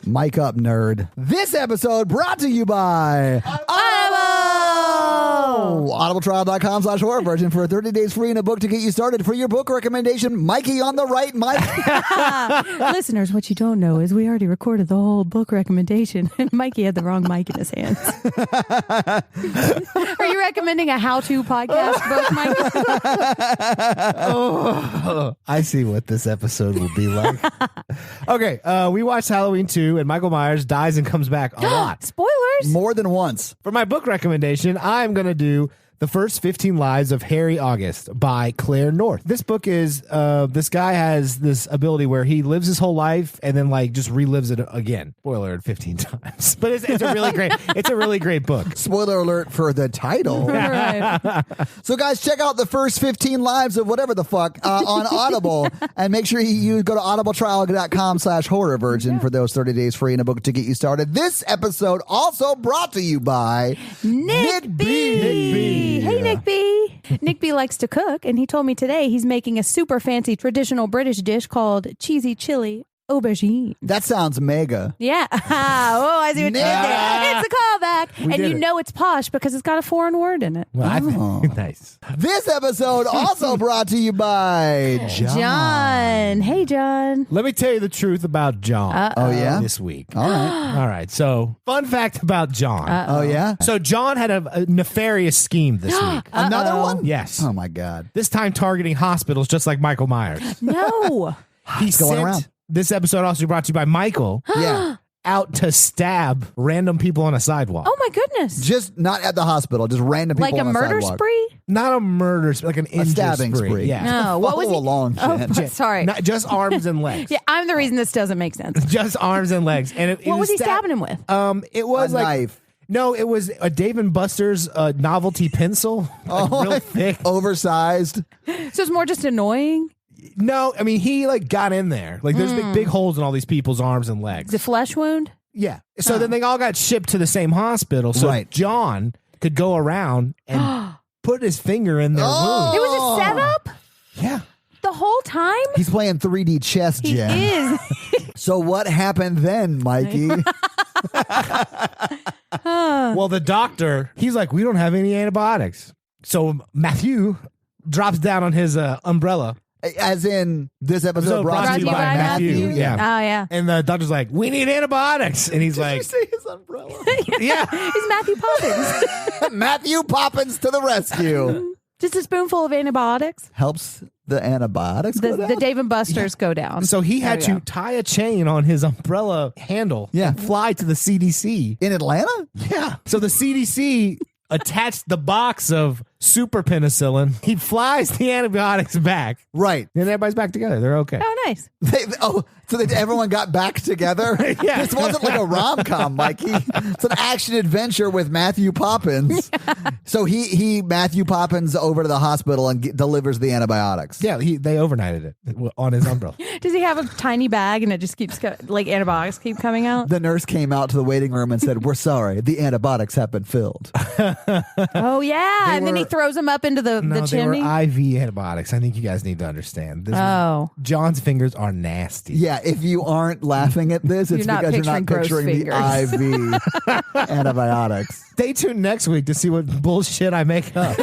Mic up, nerd. This episode brought to you by audibletrial.com/horror virgin for 30 days free and a book to get you started. For your book recommendation, Mikey on the right, Mike. Listeners, what you don't know is we already recorded the whole book recommendation and Mikey had the wrong mic in his hands. Are you recommending a how-to podcast book, Mike? I see what this episode will be like. Okay, we watched Halloween 2 and Michael Myers dies and comes back a lot. Spoilers! More than once. For my book recommendation, I'm going to do The First 15 Lives of Harry August by Claire North. This book is, this guy has this ability where he lives his whole life and then like just relives it again. Spoiler alert 15 times. But it's a really great book. Spoiler alert for the title. Right. So guys, check out The First 15 Lives of whatever the fuck on Audible, and make sure you go to audibletrial.com/horror virgin for those 30 days free and a book to get you started. This episode also brought to you by Nick B. Hey, Nick B. Nick B likes to cook, and he told me today he's making a super fancy traditional British dish called cheesy chili aubergine. That sounds mega. Yeah. Oh, I see what you did there. It's a callback. And you know it's posh because it's got a foreign word in it. Well, I think, nice. This episode also brought to you by John. Hey, John. Let me tell you the truth about John. Oh, yeah? This week. All right. All right. So, fun fact about John. Oh, yeah? So, John had a nefarious scheme this week. Another one? Yes. Oh, my God. This time targeting hospitals just like Michael Myers. No. He's going around. This episode also brought to you by Michael. Yeah. Out to stab random people on a sidewalk. Oh, my goodness. Just not at the hospital, just random people Like a on the murder sidewalk. spree? Not a murder spree, like an injury stabbing spree. Yeah. No. What was Follow he? along, Oh, Jen. sorry. Not just arms and legs. Yeah, I'm the reason this doesn't make sense. Just arms and legs. And it What was he stabbing him with? It was A like knife. No, it was a Dave & Buster's novelty pencil. Like real thick. Oversized. So it's more just annoying? No, I mean he like got in there. Like there's big holes in all these people's arms and legs. The flesh wound? Yeah. So then they all got shipped to the same hospital. So Right. John could go around and put his finger in their wound. It was a setup Yeah. the whole time? He's playing 3D chess, He Jen. is. So what happened then, Mikey? Well, the doctor, he's like, we don't have any antibiotics. So Matthew drops down on his umbrella. As in, this episode So brought to you by Matthew. Yeah. Oh, yeah. And the doctor's like, we need antibiotics. And he's Did like, you say his umbrella? yeah. He's Matthew Poppins. Matthew Poppins to the rescue. Just a spoonful of antibiotics. Helps the antibiotics go The down? Dave & Buster's go down. So he had There we to tie a chain on his umbrella handle Yeah. and fly to the CDC. In Atlanta? Yeah. So the CDC attached the box of super penicillin. He flies the antibiotics back. Right. And everybody's back together. They're okay. Oh, nice. So everyone got back together? Yeah. This wasn't like a rom-com, Mikey. It's an action adventure with Matthew Poppins. So he Matthew Poppins over to the hospital and delivers the antibiotics. Yeah, they overnighted it on his umbrella. Does he have a tiny bag and it just keeps, like antibiotics keep coming out? The nurse came out to the waiting room and said, "We're sorry, the antibiotics have been filled." Oh, yeah. And then he throws them up into the No, they were chimney? IV antibiotics. I think you guys need to understand. John's fingers are nasty. Yeah, if you aren't laughing at this, it's You're not because you're not picturing picturing the IV antibiotics. Stay tuned next week to see what bullshit I make up.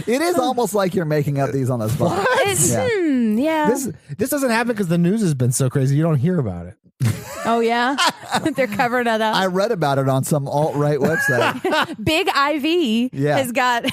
It is almost like you're making up these on the spot. Yeah. Yeah. This doesn't happen because the news has been so crazy. You don't hear about it. Oh, yeah? They're covering it up. I read about it on some alt-right website. Big IV has got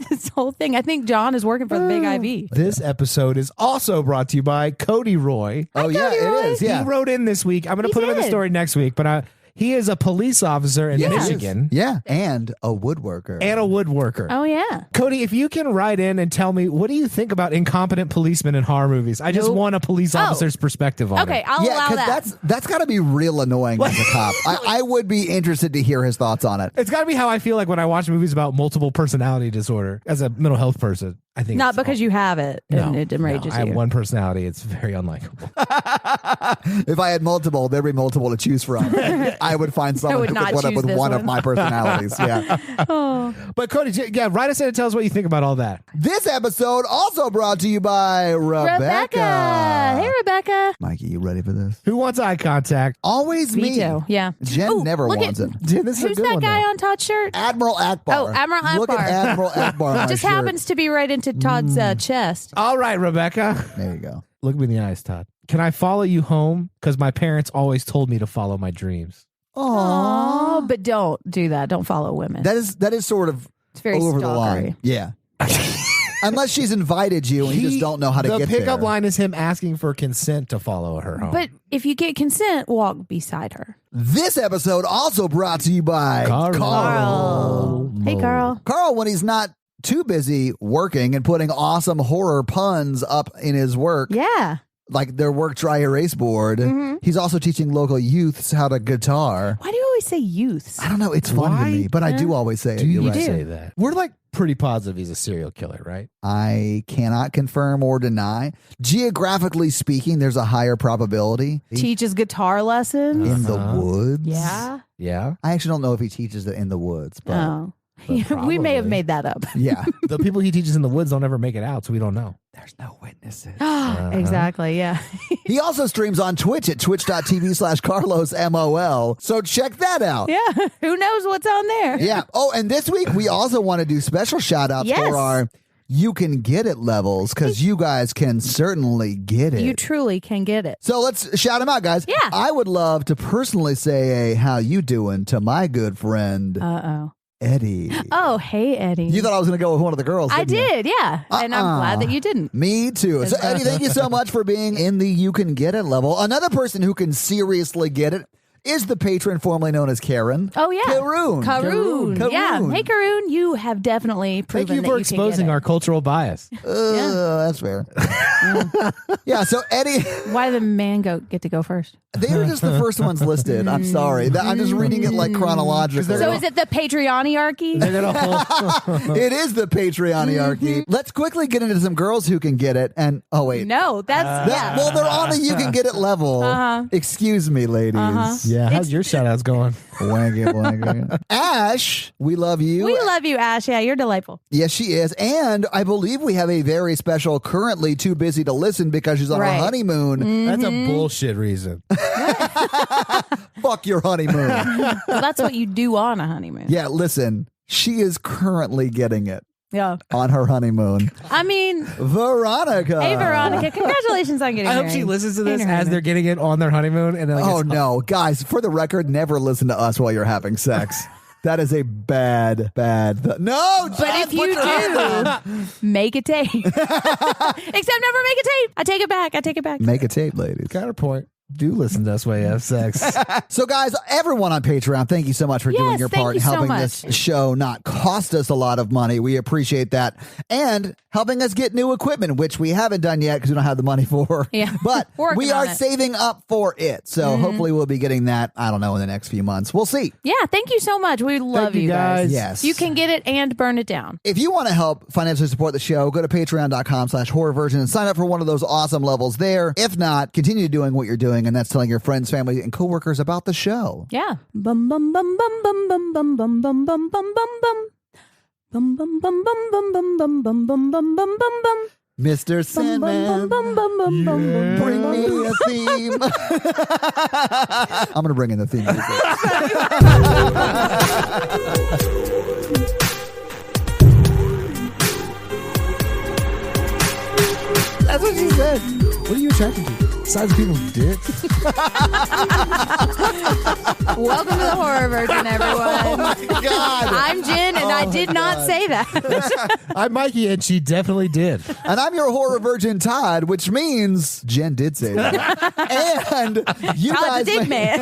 this whole thing. I think John is working for the Big IV. This episode is also brought to you by Cody Roy. Oh, yeah, it is. Yeah. He wrote in this week. I'm going to put him in the story next week, but he is a police officer in Michigan. Yeah, and a woodworker. And a woodworker. Oh, yeah. Cody, if you can write in and tell me, what do you think about incompetent policemen in horror movies? I just want a police officer's perspective on it. Okay, I'll allow that. That's got to be real annoying as a cop. I would be interested to hear his thoughts on it. It's got to be how I feel like when I watch movies about multiple personality disorder as a mental health person. I think Not it's because you have it and it enrages I have you. one personality. It's very unlikable. If I had multiple, there'd be multiple to choose from. I would find someone would who not could put up choose with this one of one. my personalities. Yeah. But Cody, write us in and tell us what you think about all that. This episode also brought to you by Rebecca. Hey, Rebecca. Mikey, you ready for this? Who wants eye contact? Always me. Veto. Yeah. Jen Ooh, never look wants at- it. Dude, this is a Who's good that one, guy though. on Todd's shirt? Admiral Akbar. Oh, Admiral Look at Akbar. Admiral Akbar on my Just shirt. happens to be right into Todd's chest. All right, Rebecca. There you go. Look me in the eyes, Todd. Can I follow you home? Because my parents always told me to follow my dreams. Oh, but don't do that. Don't follow women. That is sort of It's very over the stalkery. line. Yeah. Unless she's invited you and you just don't know how to get The pickup there. line is him asking for consent to follow her home. But if you get consent, walk beside her. This episode also brought to you by Carl. Hey, Carl. Carl, when he's not too busy working and putting awesome horror puns up in his work, Yeah. like their work dry erase board, he's also teaching local youths how to guitar. Why do you always say youths? I don't know. It's funny Why? to me, but I do always say it. do You're you right. say that? We're like pretty positive he's a serial killer, right? I cannot confirm or deny. Geographically speaking, there's a higher probability Teaches guitar lessons. in the woods. Yeah. Yeah. I actually don't know if he teaches it in the woods, but Oh. But We may have probably. made that up. yeah. The people he teaches in the woods don't ever make it out, so we don't know. There's no witnesses. Exactly. Yeah. He also streams on Twitch at twitch.tv/CarlosMOL. So check that out. Yeah. Who knows what's on there? Yeah. Oh, and this week we also want to do special shout outs Yes. for our You Can Get It levels because you guys can certainly get it. You truly can get it. So let's shout them out, guys. Yeah. I would love to personally say a how you doing to my good friend Uh-oh. Eddie. Oh, hey, Eddie. You thought I was going to go with one of the girls. I didn't you? did, yeah. And I'm glad that you didn't. Me too. So, Eddie, thank you so much for being in the You Can Get It level. Another person who can seriously get it is the patron formerly known as Karen. Oh, yeah. Karoon. Karoon. Yeah. Karoon. Hey, Karoon, you have definitely proven Thank you that for you can get exposing it. our cultural bias. That's fair. Yeah, so Eddie, Why did the man get to go first? they were just the first ones listed. I'm sorry. I'm just reading it like chronologically. So is it the Patreoniarchy? They're gonna It is the Patreoniarchy. Let's quickly get into some girls who can get it. And, oh, wait. No, that's, yeah. Well, they're on the You Can Get It level. Excuse me, ladies. Yeah, how's your shout outs going? Wanky, wanky. Ash, we love you. We love you, Ash. Yeah, you're delightful. Yes, she is. And I believe we have a very special, currently too busy to listen because she's on her Right. honeymoon. That's a bullshit reason. Fuck your honeymoon. Well, that's what you do on a honeymoon. Yeah, listen, she is currently getting it Yeah. on her honeymoon. I mean, Veronica. hey, Veronica, congratulations on getting I hope married. she listens to this And her as honeymoon. they're getting it on their honeymoon. And then Oh, no. Guys, for the record, never listen to us while you're having sex. That is a bad. No, But if you do, make a tape. Except never make a tape. I take it back. make a tape, ladies. counterpoint. Do listen to us while you have sex. So, guys, everyone on Patreon, thank you so much for doing Yes, your thank part you in so helping much. this show not cost us a lot of money. We appreciate that. And helping us get new equipment, which we haven't done yet because we don't have the money for. Yeah. But Working we on are it. saving up for it. So hopefully we'll be getting that, I don't know, in the next few months. We'll see. Yeah, thank you so much. We love you, you guys. guys. Yes. You can get it and burn it down. If you want to help financially support the show, go to patreon.com/horrorversion and sign up for one of those awesome levels there. If not, continue doing what you're doing, and that's telling your friends, family, and coworkers about the show. Yeah. Bum bum bum bum bum bum bum bum bum bum bum bum bum. Bum bum bum bum bum bum bum bum bum bum bum bum bum. Mr. Sandman, Bum bum bum bum bum. bring me a theme. I'm going to bring in the theme music. That's what she said. What are you attracted to? Besides people's dicks? Welcome to the Horror Virgin, everyone. God. I'm Jen, and I did not say that. I'm Mikey, and she definitely did. And I'm your horror virgin, Todd, which means Jen did say that. And you Todd's a guys, dig man.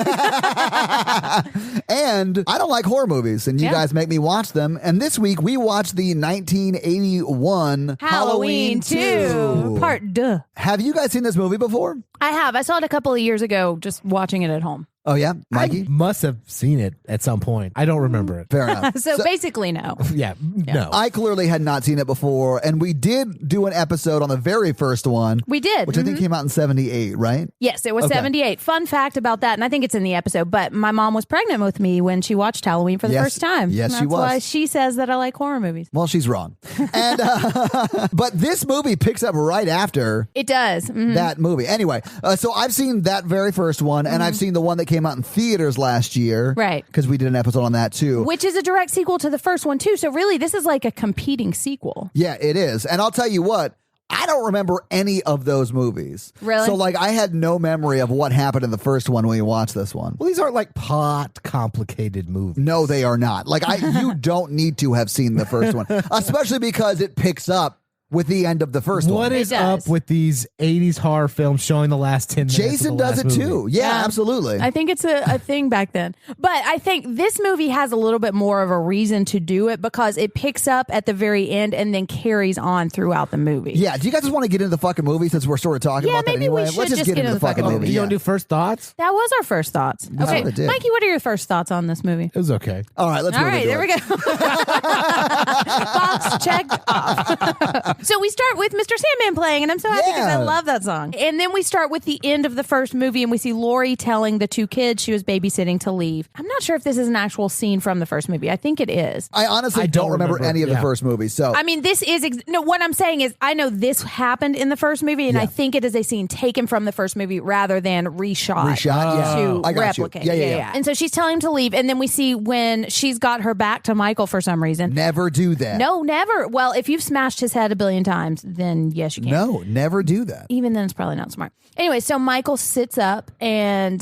and I don't like horror movies, and you Yeah. guys make me watch them. And this week we watched the 1981 Halloween 2, Part 2. Have you guys seen this movie before? I have. I saw it a couple of years ago just watching it at home. Oh, yeah? Mikey? I must have seen it at some point. I don't remember it. Fair enough. So basically, no. Yeah, no. I clearly had not seen it before, and we did do an episode on the very first one. We did. Which I think came out in 78, right? Yes, it was Okay. 78. Fun fact about that, and I think it's in the episode, but my mom was pregnant with me when she watched Halloween for the Yes. first time. Yes, And she that's was. why she says that I like horror movies. Well, she's wrong. And but this movie picks up right after It does. Mhm. that movie. Anyway, so I've seen that very first one, and I've seen the one that came out in theaters last year. Right. Because we did an episode on that, too. Which is a direct sequel to the first one, too. So really, this is like a competing sequel. Yeah, it is. And I'll tell you what, I don't remember any of those movies. Really? So, like, I had no memory of what happened in the first one when we watched this one. Well, these aren't like plot complicated movies. No, they are not. Like, you don't need to have seen the first one, especially because it picks up with the end of the first one. What is It does. up with these 80s horror films showing the last 10 minutes? Jason of the does last it movie? too. Yeah, Yeah. absolutely. I think it's a thing back then. But I think this movie has a little bit more of a reason to do it because it picks up at the very end and then carries on throughout the movie. Yeah, do you guys just want to get into the fucking movie since we're sort of talking Yeah, about that maybe we anyway? should Let's just get into the fucking movie. Do you yeah. want to do first thoughts? That was our first thoughts. Okay, what it did. Mikey, what are your first thoughts on this movie? It was okay. All right, let's All move right, into there we it. go. Box checked off. So we start with Mr. Sandman playing, and I'm so happy because I Yeah. love that song. And then we start with the end of the first movie, and we see Lori telling the two kids she was babysitting to leave. I'm not sure if this is an actual scene from the first movie. I think it is. I honestly I don't don't remember remember. any of the Yeah. first movies. So I mean, this is no. What I'm saying is, I know this happened in the first movie, and I Yeah. think it is a scene taken from the first movie rather than reshot. Reshot, yeah. To I got you. replicate. Yeah. And so she's telling him to leave, and then we see when she's got her back to Michael for some reason. never do that. No, never. Well, if you've smashed his head a billion times, then yes, you can. No, never do that. Even then, it's probably not smart. Anyway, so Michael sits up and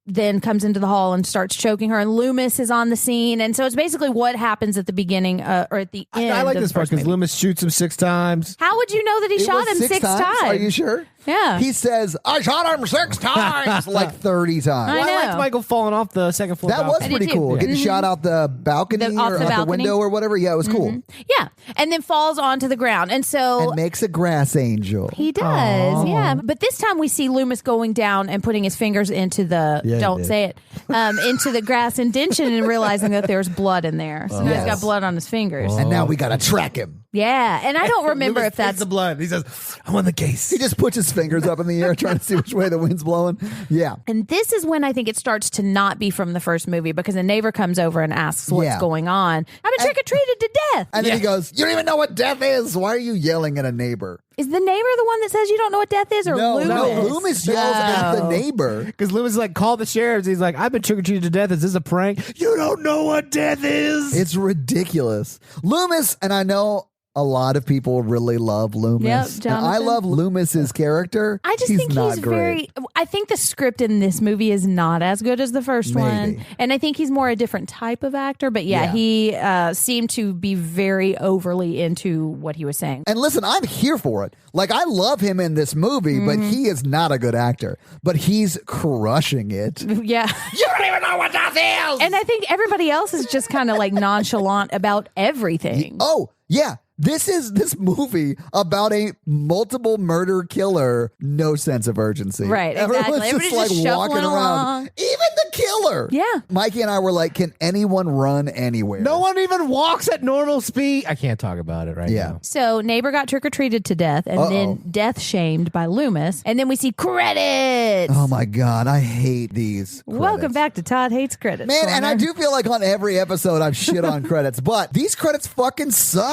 then comes into the hall and starts choking her, and Loomis is on the scene. And so it's basically what happens at the beginning or at the end. I like of this the part first because movie. Loomis shoots him 6 times. How would you know that he It shot was him six times? Are you sure? Yeah. He says, I shot him 6 times, like 30 times. I Well, I know. liked Michael falling off the second floor. That was balcony. pretty too. cool. Getting shot out the balcony Off or the out the balcony. window or whatever. Yeah, it was cool. Yeah. And then falls onto the ground. And so And makes a grass angel. he does. Yeah. But this time we see Loomis going down and putting his fingers into the, Yeah, he don't did. say it, into the grass indention and realizing that there's blood in there. So now he's Yes. got blood on his fingers. And now we got to track him. Yeah. And I don't remember Loomis if that's takes the blood. He says, I'm on the case. He just puts his fingers up in the air trying to see which way the wind's blowing. Yeah. And this is when I think it starts to not be from the first movie because a neighbor comes over and asks what's Yeah. going on. I've been trick or treated to death. And then he goes, you don't even know what death is. Why are you yelling at a neighbor? Is the neighbor the one that says you don't know what death is, or No, Loomis? Loomis yells at the Oh. neighbor. Because Loomis is like, call the sheriffs. He's like, I've been trick or treated to death. Is this a prank? You don't know what death is. It's ridiculous. Loomis, and I know a lot of people really love Loomis. Yep, and Jonathan. I love Loomis's character. I just think not he's great. very. I think the script in this movie is not as good as the first one, Maybe. and I think he's more a different type of actor. But yeah, Yeah. he seemed to be very overly into what he was saying. And listen, I'm here for it. Like, I love him in this movie, but he is not a good actor. But he's crushing it. Yeah, You don't even know what death is! and I think everybody else is just kind of like nonchalant about everything. Oh, yeah. This is this movie about a multiple murder killer, no sense of urgency. Right, Everyone's exactly. Everybody's just like just walking shuffling around. along. Even the killer. Yeah. Mikey and I were like, can anyone run anywhere? No one even walks at normal speed. I can't talk about it right Yeah. now. So neighbor got trick or treated to death, and then death shamed by Loomis, and then we see credits. Oh my God, I hate these. Welcome credits. back to Todd Hates Credits. Man, and I Corner. do feel like on every episode I've shit on credits, but these credits fucking suck.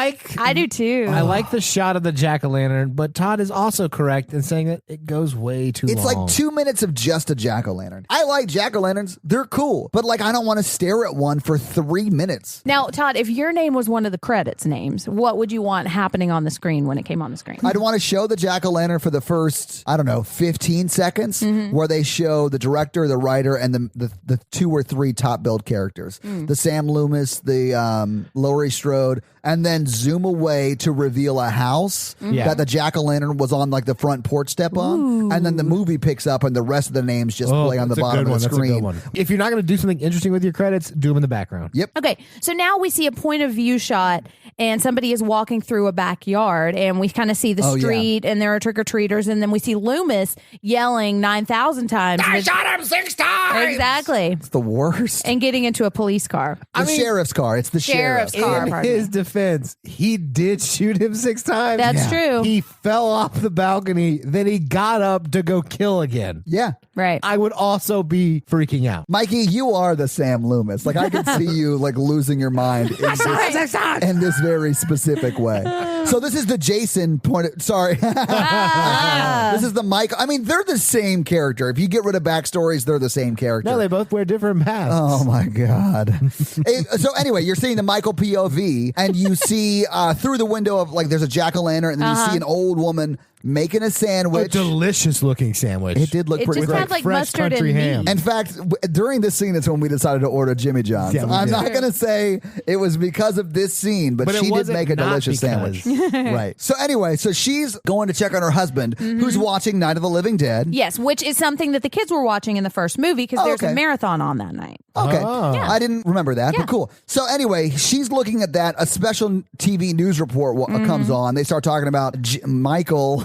I do too. I like the shot of the jack-o'-lantern, but Todd is also correct in saying that it goes way too It's long. like 2 minutes of just a jack-o'-lantern. I like jack-o'-lanterns. They're cool. But like I don't want to stare at one for 3 minutes. Now, Todd, if your name was one of the credits names, what would you want happening on the screen when it came on the screen? I'd want to show the jack-o'-lantern for the first, 15 seconds where they show the director, the writer, and the 2 or 3 top billed characters. The Sam Loomis, the Laurie Strode, and then zoom away to reveal a house Yeah. that the jack-o'-lantern was on like the front porch step on. And then the movie picks up and the rest of the names just play on the that's a bottom good of the one. That's screen. a good one. If you're not going to do something interesting with your credits, do them in the background. Yep. Okay, so now we see a point of view shot, and somebody is walking through a backyard, and we kind of see the street, and there are trick-or-treaters, and then we see Loomis yelling 9,000 times. I shot him 6 times! Exactly. It's the worst. And getting into a police car. The sheriff's car. It's the Sheriff's sheriff's car. In pardon his defense, he did shoot him 6 times. That's true. He fell off the balcony, then he got up to go kill again. Yeah. Right. I would also be freaking out. Mikey, you are the Sam Loomis. Like, I could see you, like, losing your mind in this very specific way. So this is the Jason point. Sorry. This is the Michael. I mean, they're the same character. If you get rid of backstories, they're the same character. No, they both wear different masks. Oh, my God. So anyway, you're seeing the Michael POV, and you see through the window of, like, there's a jack-o'-lantern, and then you see an old woman making a sandwich. A delicious looking sandwich. It did look It pretty just great. had like fresh mustard country and ham. meat. In fact, during this scene, it's when we decided to order Jimmy John's. Yeah, we I'm did. not going to say it was because of this scene, but But it she did wasn't make a not delicious because. sandwich. Right. So anyway, so she's going to check on her husband, who's watching Night of the Living Dead. Yes, which is something that the kids were watching in the first movie because there's okay. a marathon on that night. Okay. Oh. Yeah. I didn't remember that, Yeah. but cool. So anyway, she's looking at that. A special TV news report comes on. They start talking about Michael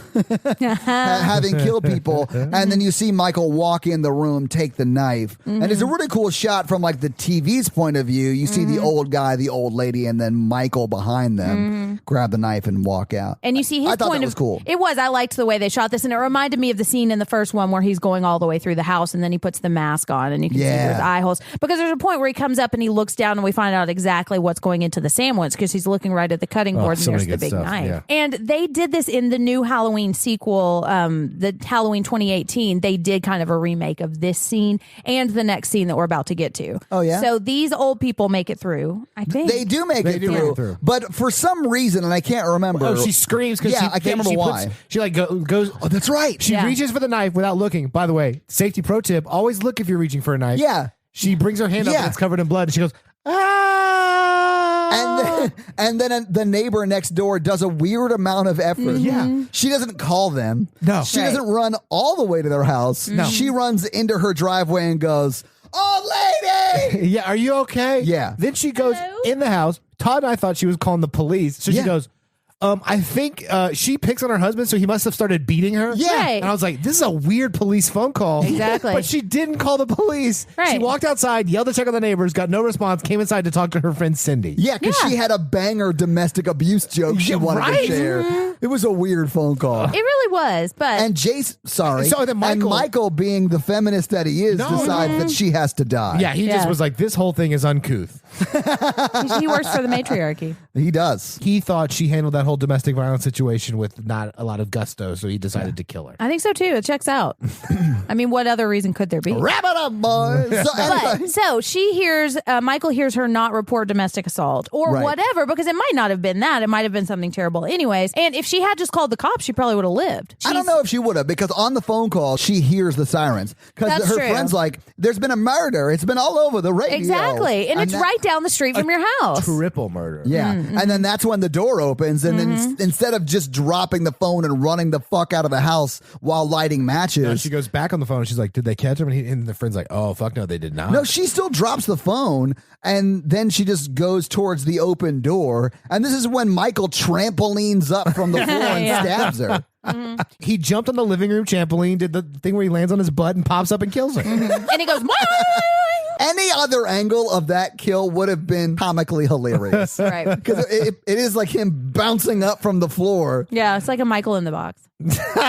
having killed people. And then you see Michael walk in the room, take the knife. And it's a really cool shot from like the TV's point of view. You see the old guy, the old lady, and then Michael behind them grab the knife and walk out. And you see his I thought point that was cool. It was. I liked the way they shot this, and it reminded me of the scene in the first one where he's going all the way through the house, and then he puts the mask on, and you can see Yeah. his eye holes. Because there's a point where he comes up and he looks down, and we find out exactly what's going into the sandwich because he's looking right at the cutting board, so and many there's the good big stuff, knife. yeah. And they did this in the new Halloween sequel, the Halloween 2018. They did kind of a remake of this scene and the next scene that we're about to get to. Oh, yeah? So these old people make it through. I think They do make They it do make through, it through. but for some reason, and I can't remember. Oh, she screams because Yeah, I can't remember why. She like goes. Oh, that's right. She Yeah. reaches for the knife without looking. By the way, safety pro tip: always look if you're reaching for a knife. Yeah. She brings her hand up Yeah. and it's covered in blood, and she goes, ah! And then the neighbor next door does a weird amount of effort. Yeah. She doesn't call them. No. She Right. doesn't run all the way to their house. No. She runs into her driveway and goes, "Old lady!" Yeah, are you okay? Yeah. Then she goes Hello? in the house. Todd and I thought she was calling the police. So Yeah. she goes, I think she picks on her husband, so he must have started beating her. Yeah. Right. And I was like, this is a weird police phone call. Exactly. But she didn't call the police. She Right. walked outside, yelled to check on the neighbors, got no response, came inside to talk to her friend Cindy. Yeah, because Yeah. she had a banger domestic abuse joke she Yeah, wanted right? to share. It was a weird phone call. it really was, but And Jace, sorry. So then and Michael- Michael, being the feminist that he is, No. decides that she has to die. Yeah, he just Yeah. was like, this whole thing is uncouth. he works for the matriarchy. He does. He thought she handled that whole domestic violence situation with not a lot of gusto, so he decided to kill her. I think so too. It checks out. I mean, what other reason could there be? Wrap it up, boys. So anyway. But so she hears Michael hears her not report domestic assault or Right. whatever, because it might not have been that. It might have been something terrible, anyways. And if she had just called the cops, she probably would have lived. I don't know if she would have, because on the phone call, she hears the sirens. Because That's her true. friend's like, there's been a murder. It's been all over the radio. Exactly, and it's that- right down the street from your house. Triple murder. Yeah. And then that's when the door opens. And then instead of just dropping the phone and running the fuck out of the house while lighting matches. And she goes back on the phone and she's like, did they catch him? And the friend's like, oh, fuck no, they did not. No, she still drops the phone, and then she just goes towards the open door. And this is when Michael trampolines up from the floor and Yeah. stabs her. He jumped on the living room trampoline, did the thing where he lands on his butt and pops up and kills her. And he goes, Any other angle of that kill would have been comically hilarious. right. Because it is like him bouncing up from the floor. Yeah, it's like a Michael in the box.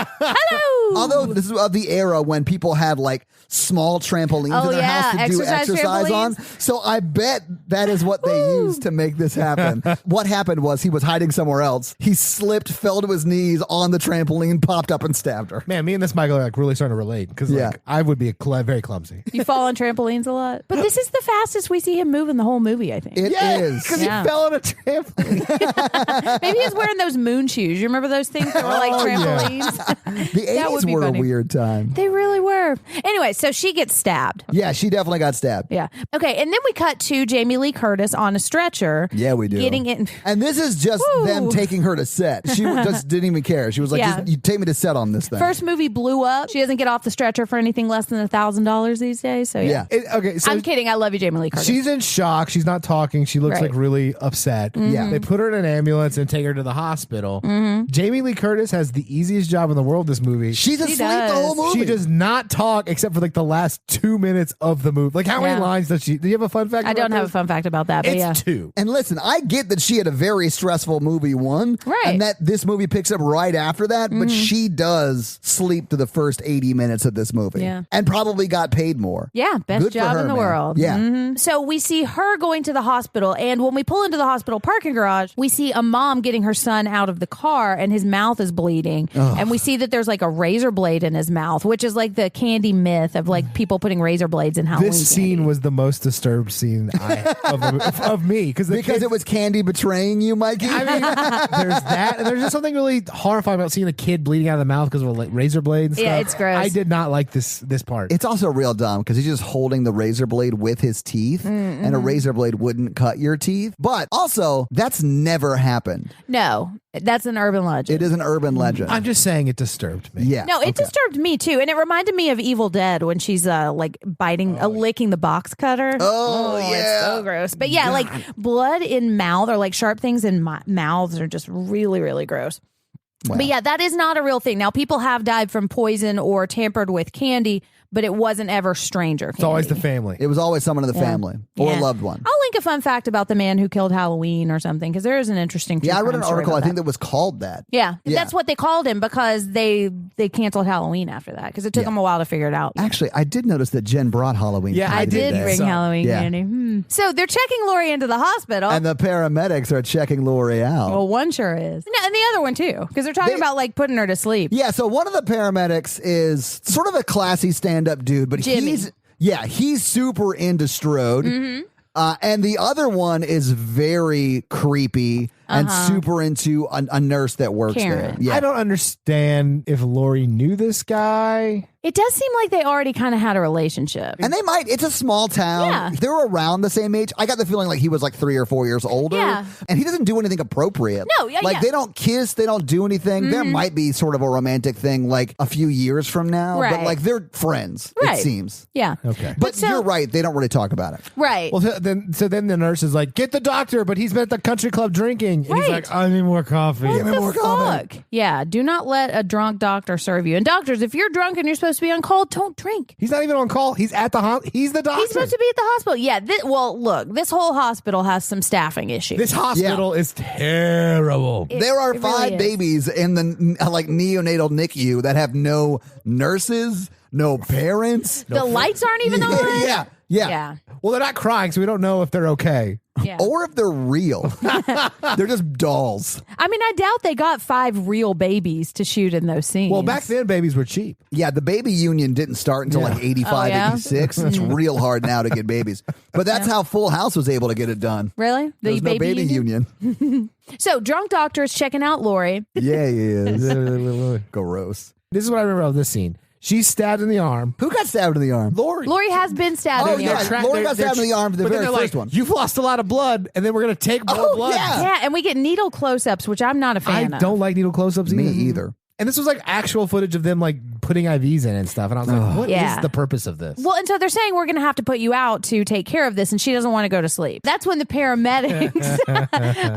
Hello. Although this is of the era when people had like small trampolines Oh, in their yeah, house to do exercise exercise on. So I bet that is what they used to make this happen. What happened was he was hiding somewhere else. He slipped, fell to his knees on the trampoline, popped up and stabbed her. Man, me and this Michael are like really starting to relate because Yeah. like I would be very clumsy. You fall on trampolines a lot. But this is the fastest we see him move in the whole movie, I think. It is. Because Yeah. he fell on a trampoline. Maybe he's wearing those moon shoes. You remember those things that were like Oh, trampoline Orleans. The That would 80s be were funny. a weird time. They really were. Anyway, so she gets stabbed. Yeah, she definitely got stabbed. Yeah. Okay, and then we cut to Jamie Lee Curtis on a stretcher. Yeah, we do. Getting it. And this is just them taking her to set. She just didn't even care. She was like, Yeah. you take me to set on this thing. First movie blew up. She doesn't get off the stretcher for anything less than $1,000 these days. So yeah. Okay, so I'm kidding. I love you, Jamie Lee Curtis. she's in shock. She's not talking. She looks Right. like really upset. Yeah. They put her in an ambulance and take her to the hospital. Jamie Lee Curtis has the easiest job in the world this movie. She's asleep the does. whole movie. She does not talk except for like the last 2 minutes of the movie. Like how many Yeah. lines does she? Do you have a fun fact? I about don't have a this? fun fact about that, but It's yeah. 2. And listen, I get that she had a very stressful movie one. Right. And that this movie picks up right after that, but she does sleep through the first 80 minutes of this movie. Yeah. And probably got paid more. Yeah, best Good for job her, in the man. world. Yeah. Mhm. So we see her going to the hospital, and when we pull into the hospital parking garage, we see a mom getting her son out of the car, and his mouth is bleeding. And we see that there's like a razor blade in his mouth, which is like the candy myth of like people putting razor blades in Halloween. This scene candy. was the most disturbed scene of me because Because it was Candy betraying you, Mikey. I mean, there's that, and there's just something really horrifying about seeing a kid bleeding out of the mouth because of a like, razor blade and stuff. Yeah, it's gross. I did not like this part. It's also real dumb because he's just holding the razor blade with his teeth, and a razor blade wouldn't cut your teeth. But also, that's never happened. No, that's an urban legend. It is an urban legend. I'm just saying it disturbed me. Yeah. No, it okay. disturbed me too, and it reminded me of Evil Dead when she's like biting, licking the box cutter. Oh, it's yeah. so gross. But yeah, like blood in mouth or like sharp things in mouths are just really, really gross. Wow. But yeah, that is not a real thing. Now, people have died from poison or tampered with candy, but it wasn't ever stranger candy. It's always the family. It was always someone in the family or Yeah. a loved one. I'll link a fun fact about the man who killed Halloween or something because there is an interesting. Yeah, I read true an crime story article, I about think, that was called that. Yeah, Yeah. that's what they called him because they canceled Halloween after that because it took Yeah. them a while to figure it out. Actually, I did notice that Jen brought Halloween Yeah, candy I did today. bring So- Halloween Yeah. candy. So they're checking Lori into the hospital. And the paramedics are checking Lori out. Well, one sure is. No, and the other one too, because they're talking They- about like putting her to sleep. Yeah, so one of the paramedics is sort of a classy stand-up dude, but Jimmy. he's super into Strode. Mm-hmm. And the other one is very creepy and super into a nurse that works there. Karen. Yeah. I don't understand if Lori knew this guy. It does seem like they already kind of had a relationship. And they might. It's a small town. Yeah. They're around the same age. I got the feeling like he was like 3 or 4 years older. Yeah. And he doesn't do anything appropriate. No, yeah, Like yeah. they don't kiss. They don't do anything. There might be sort of a romantic thing like a few years from now. But Right. like they're friends, Right. it seems. Yeah. Okay. But so- you're right. They don't really talk about it. Right. Well, so then the nurse is like, "Get the doctor," but he's been at the country club drinking, and he's Right. like, "I need more coffee." What me the more coffee. fuck? Yeah, do not let a drunk doctor serve you. And doctors, if you're drunk and you're supposed to be on call, don't drink. He's not even on call. He's at the he's the doctor. He's supposed to be at the hospital. Yeah. Well, look, this whole hospital has some staffing issues. This hospital is terrible. There are It 5 really is. babies in the like neonatal NICU that have no nurses, no parents. the lights aren't even on. yeah. Yeah. Well, they're not crying, so we don't know if they're okay. Yeah. Or if they're real. They're just dolls. I mean, I doubt they got 5 real babies to shoot in those scenes. Well, back then, babies were cheap. Yeah, the baby union didn't start until like 85, Oh, yeah? 86. It's real hard now to get babies. But that's how Full House was able to get it done. Really? There's no baby union. So, drunk doctor is checking out Lori. Yeah, he is. Gross. This is what I remember of this scene. She's stabbed in the arm. Who got stabbed in the arm? Lori. Lori has been stabbed Oh, in the yeah. arm. Lori got stabbed in the arm for the but then very they're first like, one. You've lost a lot of blood, and then we're going to take more Oh, blood. yeah. Yeah, and we get needle close-ups, which I'm not a I fan of. don't like needle close-ups Me either. either. And this was like actual footage of them like putting IVs in and stuff. And I was like, what is Yeah. the purpose of this? Well, and so they're saying we're going to have to put you out to take care of this, and she doesn't want to go to sleep. That's when the paramedics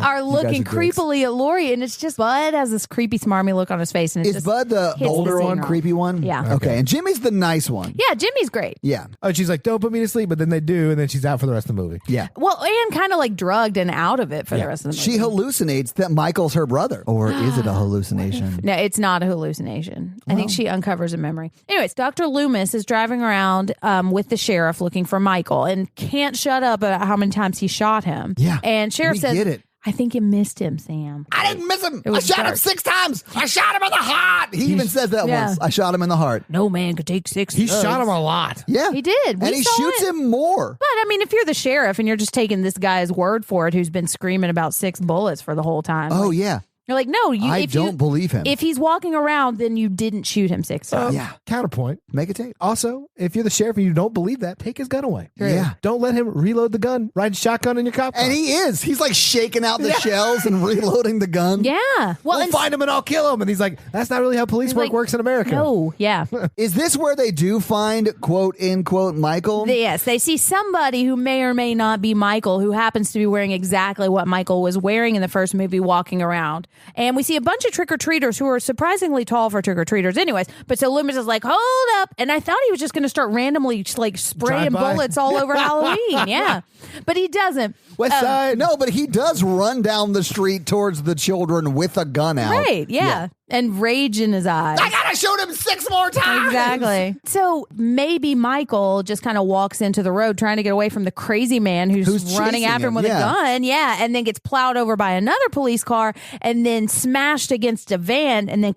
are looking are dicks. creepily at Lori, and it's just Bud has this creepy, smarmy look on his face, and it's Is just Bud the hits the older scene one, wrong. creepy one? Yeah. Okay. And Jimmy's the nice one. Yeah, Jimmy's great. Yeah. Oh, and she's like, don't put me to sleep. But then they do. And then she's out for the rest of the movie. Yeah. Well, and kind of like drugged and out of it for the rest of the movie. She hallucinates that Michael's her brother. Or is it a hallucination? No, it's not a hallucination. I think she uncovers a memory. Anyways, Dr. Loomis is driving around with the sheriff looking for Michael and can't shut up about how many times he shot him. Yeah, And sheriff we says, get it. I think you missed him, Sam. I didn't miss him. I was shot him dark. 6 times. I shot him in the heart. He even says that Yeah. once. I shot him in the heart. No man could take 6 He slugs. shot him a lot. Yeah. He did. We And he saw shoots it. him more. But I mean, if you're the sheriff and you're just taking this guy's word for it, who's been screaming about 6 bullets for the whole time. Oh, like, yeah. You're like, no, I don't believe him. If he's walking around, then you didn't shoot him 6 times. Yeah. Counterpoint. Make a tape. Also, if you're the sheriff and you don't believe that, take his gun away. Yeah. Don't let him reload the gun, ride shotgun in your cop car. And he is. He's like shaking out the shells and reloading the gun. Yeah. We'll find him and I'll kill him. And he's like, that's not really how police work works in America. No, yeah. Is this where they do find, quote, end quote, Michael? Yes, they see somebody who may or may not be Michael, who happens to be wearing exactly what Michael was wearing in the first movie, walking around. And we see a bunch of trick-or-treaters who are surprisingly tall for trick-or-treaters anyways. But so Loomis is like, hold up. And I thought he was just going to start randomly like spraying bullets all over Halloween. Yeah. But he doesn't. West Side. No, but he does run down the street towards the children with a gun out. Right, yeah. And rage in his eyes. I gotta shoot him 6 more times. Exactly. So maybe Michael just kind of walks into the road trying to get away from the crazy man who's running chasing after him with a gun. Yeah. And then gets plowed over by another police car and then smashed against a van and then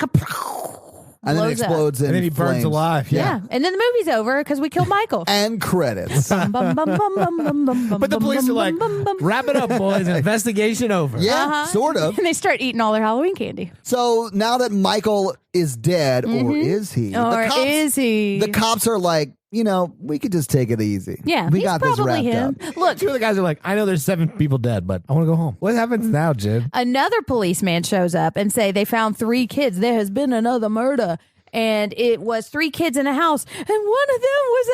And then explodes in and then he burns flames. alive. Yeah. And then the movie's over because we killed Michael. And credits. But the police are like, wrap it up, boys. Investigation over. Yeah, sort of. And they start eating all their Halloween candy. So now that Michael is dead, or is he? Or is he? The cops are like, we could just take it easy. Yeah, we he's got this probably wrapped him. up. Look, 2 of the guys are like, I know there's 7 people dead, but I want to go home. What happens now, Jen? another policeman shows up and say they found 3 kids. There has been another murder. And it was 3 kids in a house, and one of them was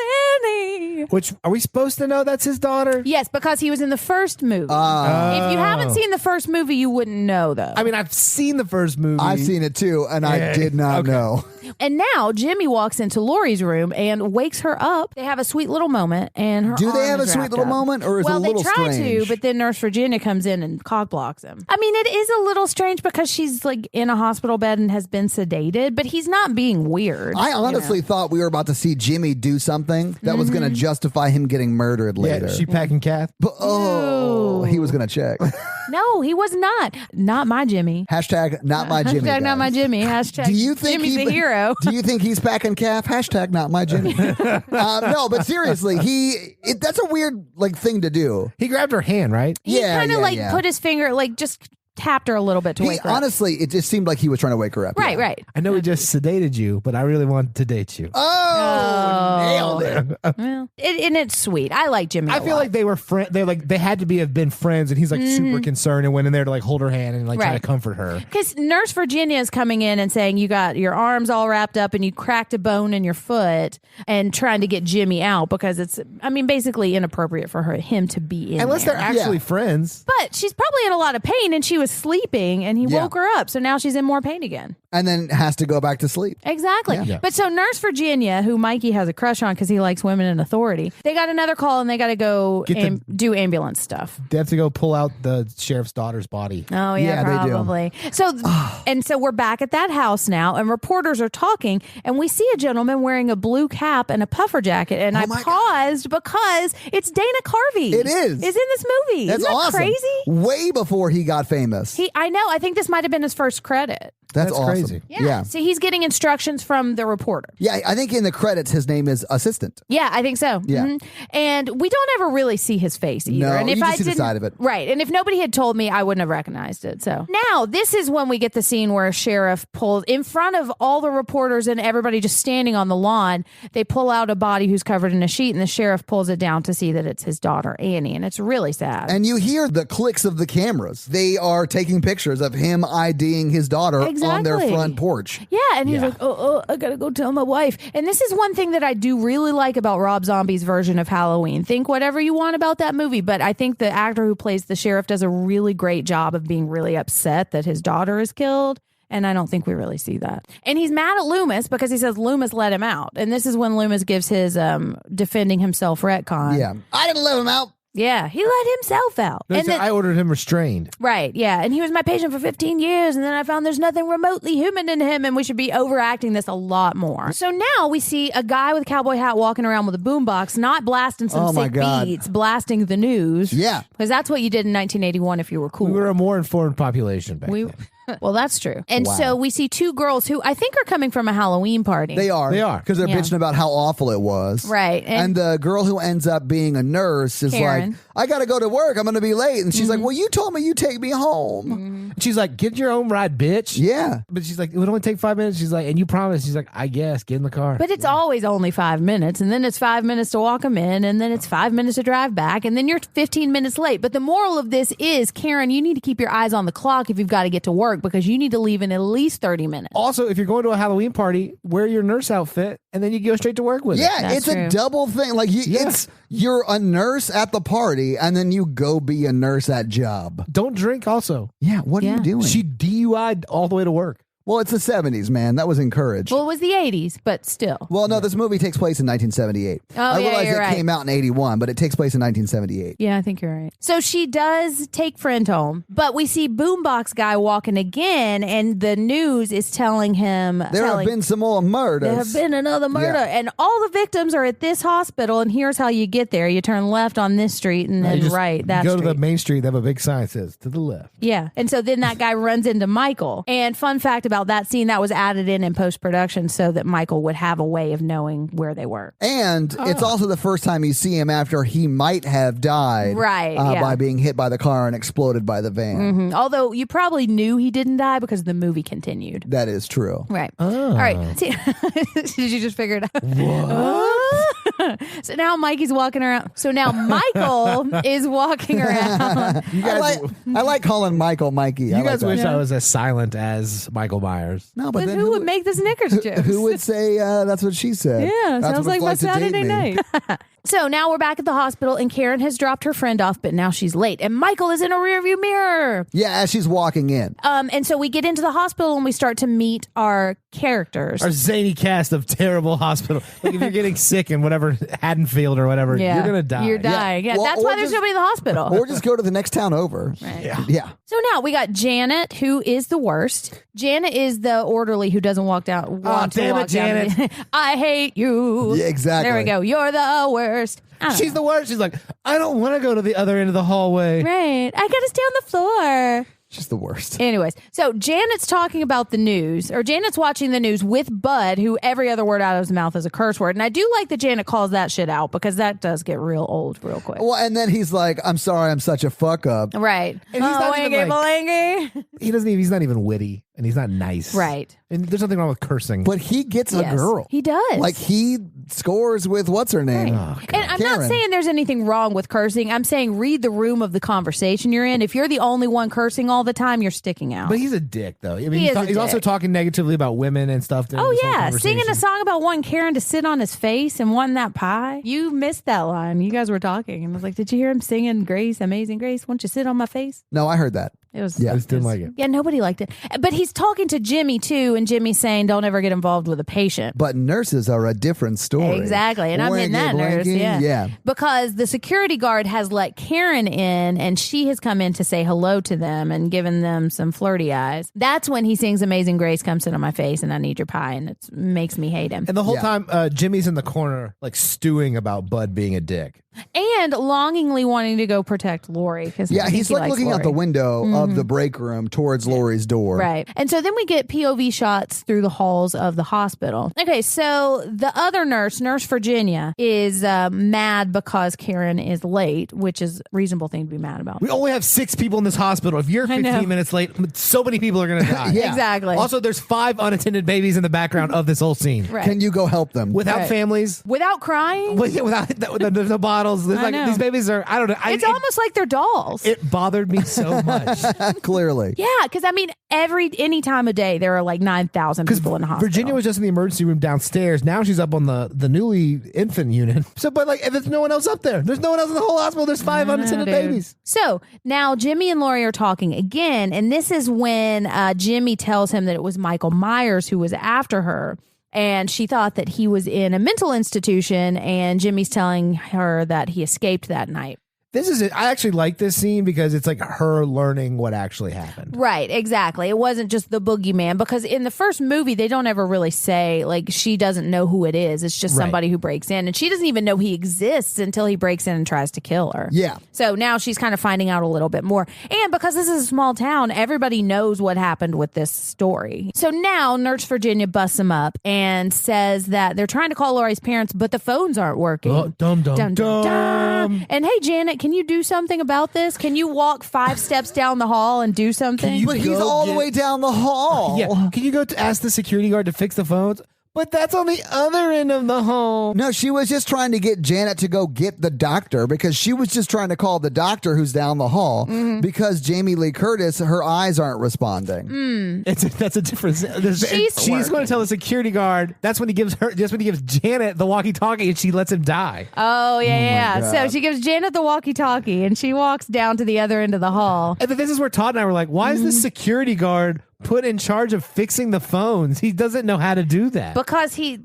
Annie. Which, are we supposed to know that's his daughter? Yes, because he was in the first movie. If you haven't seen the first movie, you wouldn't know, though. I mean, I've seen the first movie. I've seen it too, and I did not know. And now Jimmy walks into Lori's room and wakes her up. They have a sweet little moment, and her Do they arm have a is sweet wrapped little up. moment, or is it a little they try strange? to, but then Nurse Virginia comes in and cock blocks him. I mean, it is a little strange because she's like in a hospital bed and has been sedated, but he's not being weird. I honestly thought we were about to see Jimmy do something that was going to justify him getting murdered later. Yeah, she packing Kath. But, he was going to check. No, he was not. Not my Jimmy. Hashtag not my Jimmy. Hashtag not my guys. Jimmy. Hashtag Do you think Jimmy's the hero. Do you think he's packing calf? Hashtag not my Jimmy. No, but seriously, that's a weird thing to do. He grabbed her hand, right? He Yeah, kind of yeah. put his finger, just tapped her a little bit to wake her up. Honestly, it just seemed like he was trying to wake her up. Right, yeah. right. I know he just sedated you, but I really wanted to date you. Oh, nailed it. Well, and it's sweet. I like Jimmy. I feel like they were they had to have been friends, and he's super concerned and went in there to hold her hand and try to Right. comfort her. because Nurse Virginia is coming in and saying you got your arms all wrapped up and you cracked a bone in your foot and trying to get Jimmy out because it's, basically inappropriate for him to be in Unless there. they're actually Yeah. friends. But she's probably in a lot of pain and she was sleeping and he Yeah. woke her up. So now she's in more pain again. And then has to go back to sleep. Exactly. Yeah. But so Nurse Virginia, who Mikey has a crush on because he likes women in authority, they got another call and they got to go do ambulance stuff. They have to go pull out the sheriff's daughter's body. Oh, Yeah, yeah, they do. probably. So, and so we're back at that house now, and reporters are talking, and we see a gentleman wearing a blue cap and a puffer jacket, and I my paused because it's Dana Carvey. It is. in this movie. That's Isn't that awesome. crazy? Way before he got famous. I know. I think this might have been his first credit. That's awesome. crazy. Yeah. So he's getting instructions from the reporter. Yeah, I think in the credits his name is assistant. Yeah, I think so. Yeah. Mhm. And we don't ever really see his face either. No, and if you just I see the didn't, side of it. Right. And if nobody had told me, I wouldn't have recognized it. So now this is when we get the scene where a sheriff pulls in front of all the reporters and everybody just standing on the lawn. They pull out a body who's covered in a sheet and the sheriff pulls it down to see that it's his daughter, Annie. And it's really sad. And you hear the clicks of the cameras. They are taking pictures of him IDing his daughter on their Exactly. front porch. Yeah, and he's like, oh, I gotta go tell my wife. And this is one thing that I do really like about Rob Zombie's version of Halloween. Think whatever you want about that movie, but I think the actor who plays the sheriff does a really great job of being really upset that his daughter is killed. And I don't think we really see that. And he's mad at Loomis because he says Loomis let him out. And this is when Loomis gives his defending himself retcon. Yeah. I didn't let him out. Yeah, he let himself out. And I ordered him restrained. Right, yeah. And he was my patient for 15 years, and then I found there's nothing remotely human in him, and we should be overacting this a lot more. So now we see a guy with a cowboy hat walking around with a boombox, not blasting some Oh, my sick God. beats, blasting the news. Yeah. Because that's what you did in 1981 if you were cool. We were a more informed population back then. Well, that's true. And Wow. so we see two girls who I think are coming from a Halloween party. They are. Because they're Yeah. bitching about how awful it was. Right. And the girl who ends up being a nurse is Karen. like, I got to go to work. I'm going to be late. And she's like, well, you told me you take me home. she's like, get your own ride, bitch. Yeah. But she's like, it would only take 5 minutes. She's like, and you promised. She's like, I guess, get in the car. But it's always only 5 minutes, and then it's 5 minutes to walk them in, and then it's 5 minutes to drive back, and then you're 15 minutes late. But the moral of this is, Karen, you need to keep your eyes on the clock if you've got to get to work because you need to leave in at least 30 minutes. Also, if you're going to a Halloween party, wear your nurse outfit, and then you go straight to work with it. Yeah, That's it's true. a double thing. Like it's you're a nurse at the party, and then you go be a nurse at job. Don't drink also. Yeah, what are Yeah. you doing? She DUI'd all the way to work. Well, it's the 70s, man. That was encouraged. Well, it was the 80s, but still. Well, no, this movie takes place in 1978. Oh, I yeah, realize you're it right. came out in 81, but it takes place in 1978. Yeah, I think you're right. So she does take friend home, but we see Boombox guy walking again, and the news is telling him There have been some more murders. there have been another murder, Yeah. and all the victims are at this hospital. And here's how you get there: you turn left on this street, and You then just right that go street. to the main street. They have a big sign that says to the left. Yeah. And so then that guy runs into Michael. And fun fact about that scene, that was added in post-production so that Michael would have a way of knowing where they were. And it's also the first time you see him after he might have died Right, yeah. by being hit by the car and exploded by the van. Although you probably knew he didn't die because the movie continued. That is true. Right. All right. See, did you just figure it out? What? So now Mikey's walking around. So now Michael is walking around. You guys, I like calling Michael Mikey. you I like guys that. wish I was as silent as Michael Myers. No, But then who would make the Snickers jokes? Who would say that's what she said? Yeah, That's sounds what like it's my to date Saturday me. night. So now we're back at the hospital, and Karen has dropped her friend off, but now she's late, and Michael is in a rearview mirror. Yeah, as she's walking in. And so we get into the hospital, and we start to meet our characters. Our zany cast of terrible hospital. Like if you're getting sick in whatever Haddonfield or whatever, you're gonna die. You're dying. Yeah, Well, that's or why there's just- nobody in the hospital. Or just go to the next town over. Right. Yeah. So now we got Janet, who is the worst. Janet is the orderly who doesn't walk down. Want to damn it, walk down Janet. I hate you. Yeah, exactly. There we go. You're the worst. I don't She's know. the worst. She's like, I don't want to go to the other end of the hallway. Right. I gotta stay on the floor. She's the worst. Anyways, so Janet's talking about the news, or Janet's watching the news with Bud, who every other word out of his mouth is a curse word. And I do like that Janet calls that shit out because that does get real old real quick. Well, and then he's like, I'm sorry, I'm such a fuck up. Right. And he's not even wangy. He doesn't even, he's not even witty and he's not nice. Right. And there's nothing wrong with cursing. But he gets a Yes, girl. he does. Like he scores with what's her name? And I'm not Karen. saying there's anything wrong with cursing. I'm saying read the room of the conversation you're in. If you're the only one cursing all the time, you're sticking out. But he's a dick, though. I mean, He is a he's also dick. talking negatively about women and stuff. during Oh this whole yeah, conversation. singing a song about wanting Karen to sit on his face and wanting that pie. You missed that line. You guys were talking, and I was like, "Did you hear him singing Grace, Amazing Grace? Won't you sit on my face?" No, I heard that. It was. Yeah. I just didn't like it. Yeah, nobody liked it. But he's talking to Jimmy too, and Jimmy's saying, "Don't ever get involved with a patient." But nurses are a different story. Exactly, and I'm in that nurse. Blinking, Yeah, because the security guard has let Karen in, and she has come in to say hello to them and given them some flirty eyes. That's when he sings "Amazing Grace, come sit on my face, and I need your pie," and it makes me hate him. And the whole Yeah. time, Jimmy's in the corner, like stewing about Bud being a dick. And longingly wanting to go protect Lori because Yeah, he's like looking out the window of the break room towards Lori's door. Right. And so then we get POV shots through the halls of the hospital. Okay, so the other nurse Virginia, is mad because Karen is late, which is a reasonable thing to be mad about. We only have 6 people in this hospital. If you're I know. 15 minutes late, so many people are going to die. Yeah. Exactly. Also, there's 5 unattended babies in the background of this whole scene. Right. Can you go help them? Without Right. families, Without crying? without there's no bottles. There's I like know. these babies are. I don't know. It's almost like they're dolls. It bothered me so much. Clearly. yeah, because I mean, any time of day, there are like 9,000 Because people in the hospital. Virginia was just in the emergency room downstairs. Now she's up on the newly infant unit. So, but like, if there's no one else up there, there's no one else in the whole hospital. There's 5 unattended dude. babies. So now Jimmy and Lori are talking again, and this is when Jimmy tells him that it was Michael Myers who was after her. And she thought that he was in a mental institution, and Jimmy's telling her that he escaped that night. This is it. I actually like this scene because it's like her learning what actually happened. Right, exactly. It wasn't just the boogeyman, because in the first movie, they don't ever really say, like, she doesn't know who it is. It's just somebody who breaks in, and she doesn't even know he exists until he breaks in and tries to kill her. Yeah. So now she's kind of finding out a little bit more. And because this is a small town, everybody knows what happened with this story. So now Nurse Virginia busts him up and says that they're trying to call Laurie's parents, but the phones aren't working. Oh, dumb. And hey, Janet, can you do something about this? Can you walk 5 steps down the hall and do something? But he's all the way down the hall. Yeah. Can you go to ask the security guard to fix the phones? But that's on the other end of the hall. No, she was just trying to get Janet to go get the doctor, because she was just trying to call the doctor who's down the hall because Jamie Lee Curtis, her eyes aren't responding. That's a difference. She's going to tell the security guard. That's when he gives Janet the walkie-talkie and she lets him die. Oh, yeah. God. So she gives Janet the walkie-talkie and she walks down to the other end of the hall. And then this is where Todd and I were like, why is the security guard put in charge of fixing the phones? He doesn't know how to do that. Because he's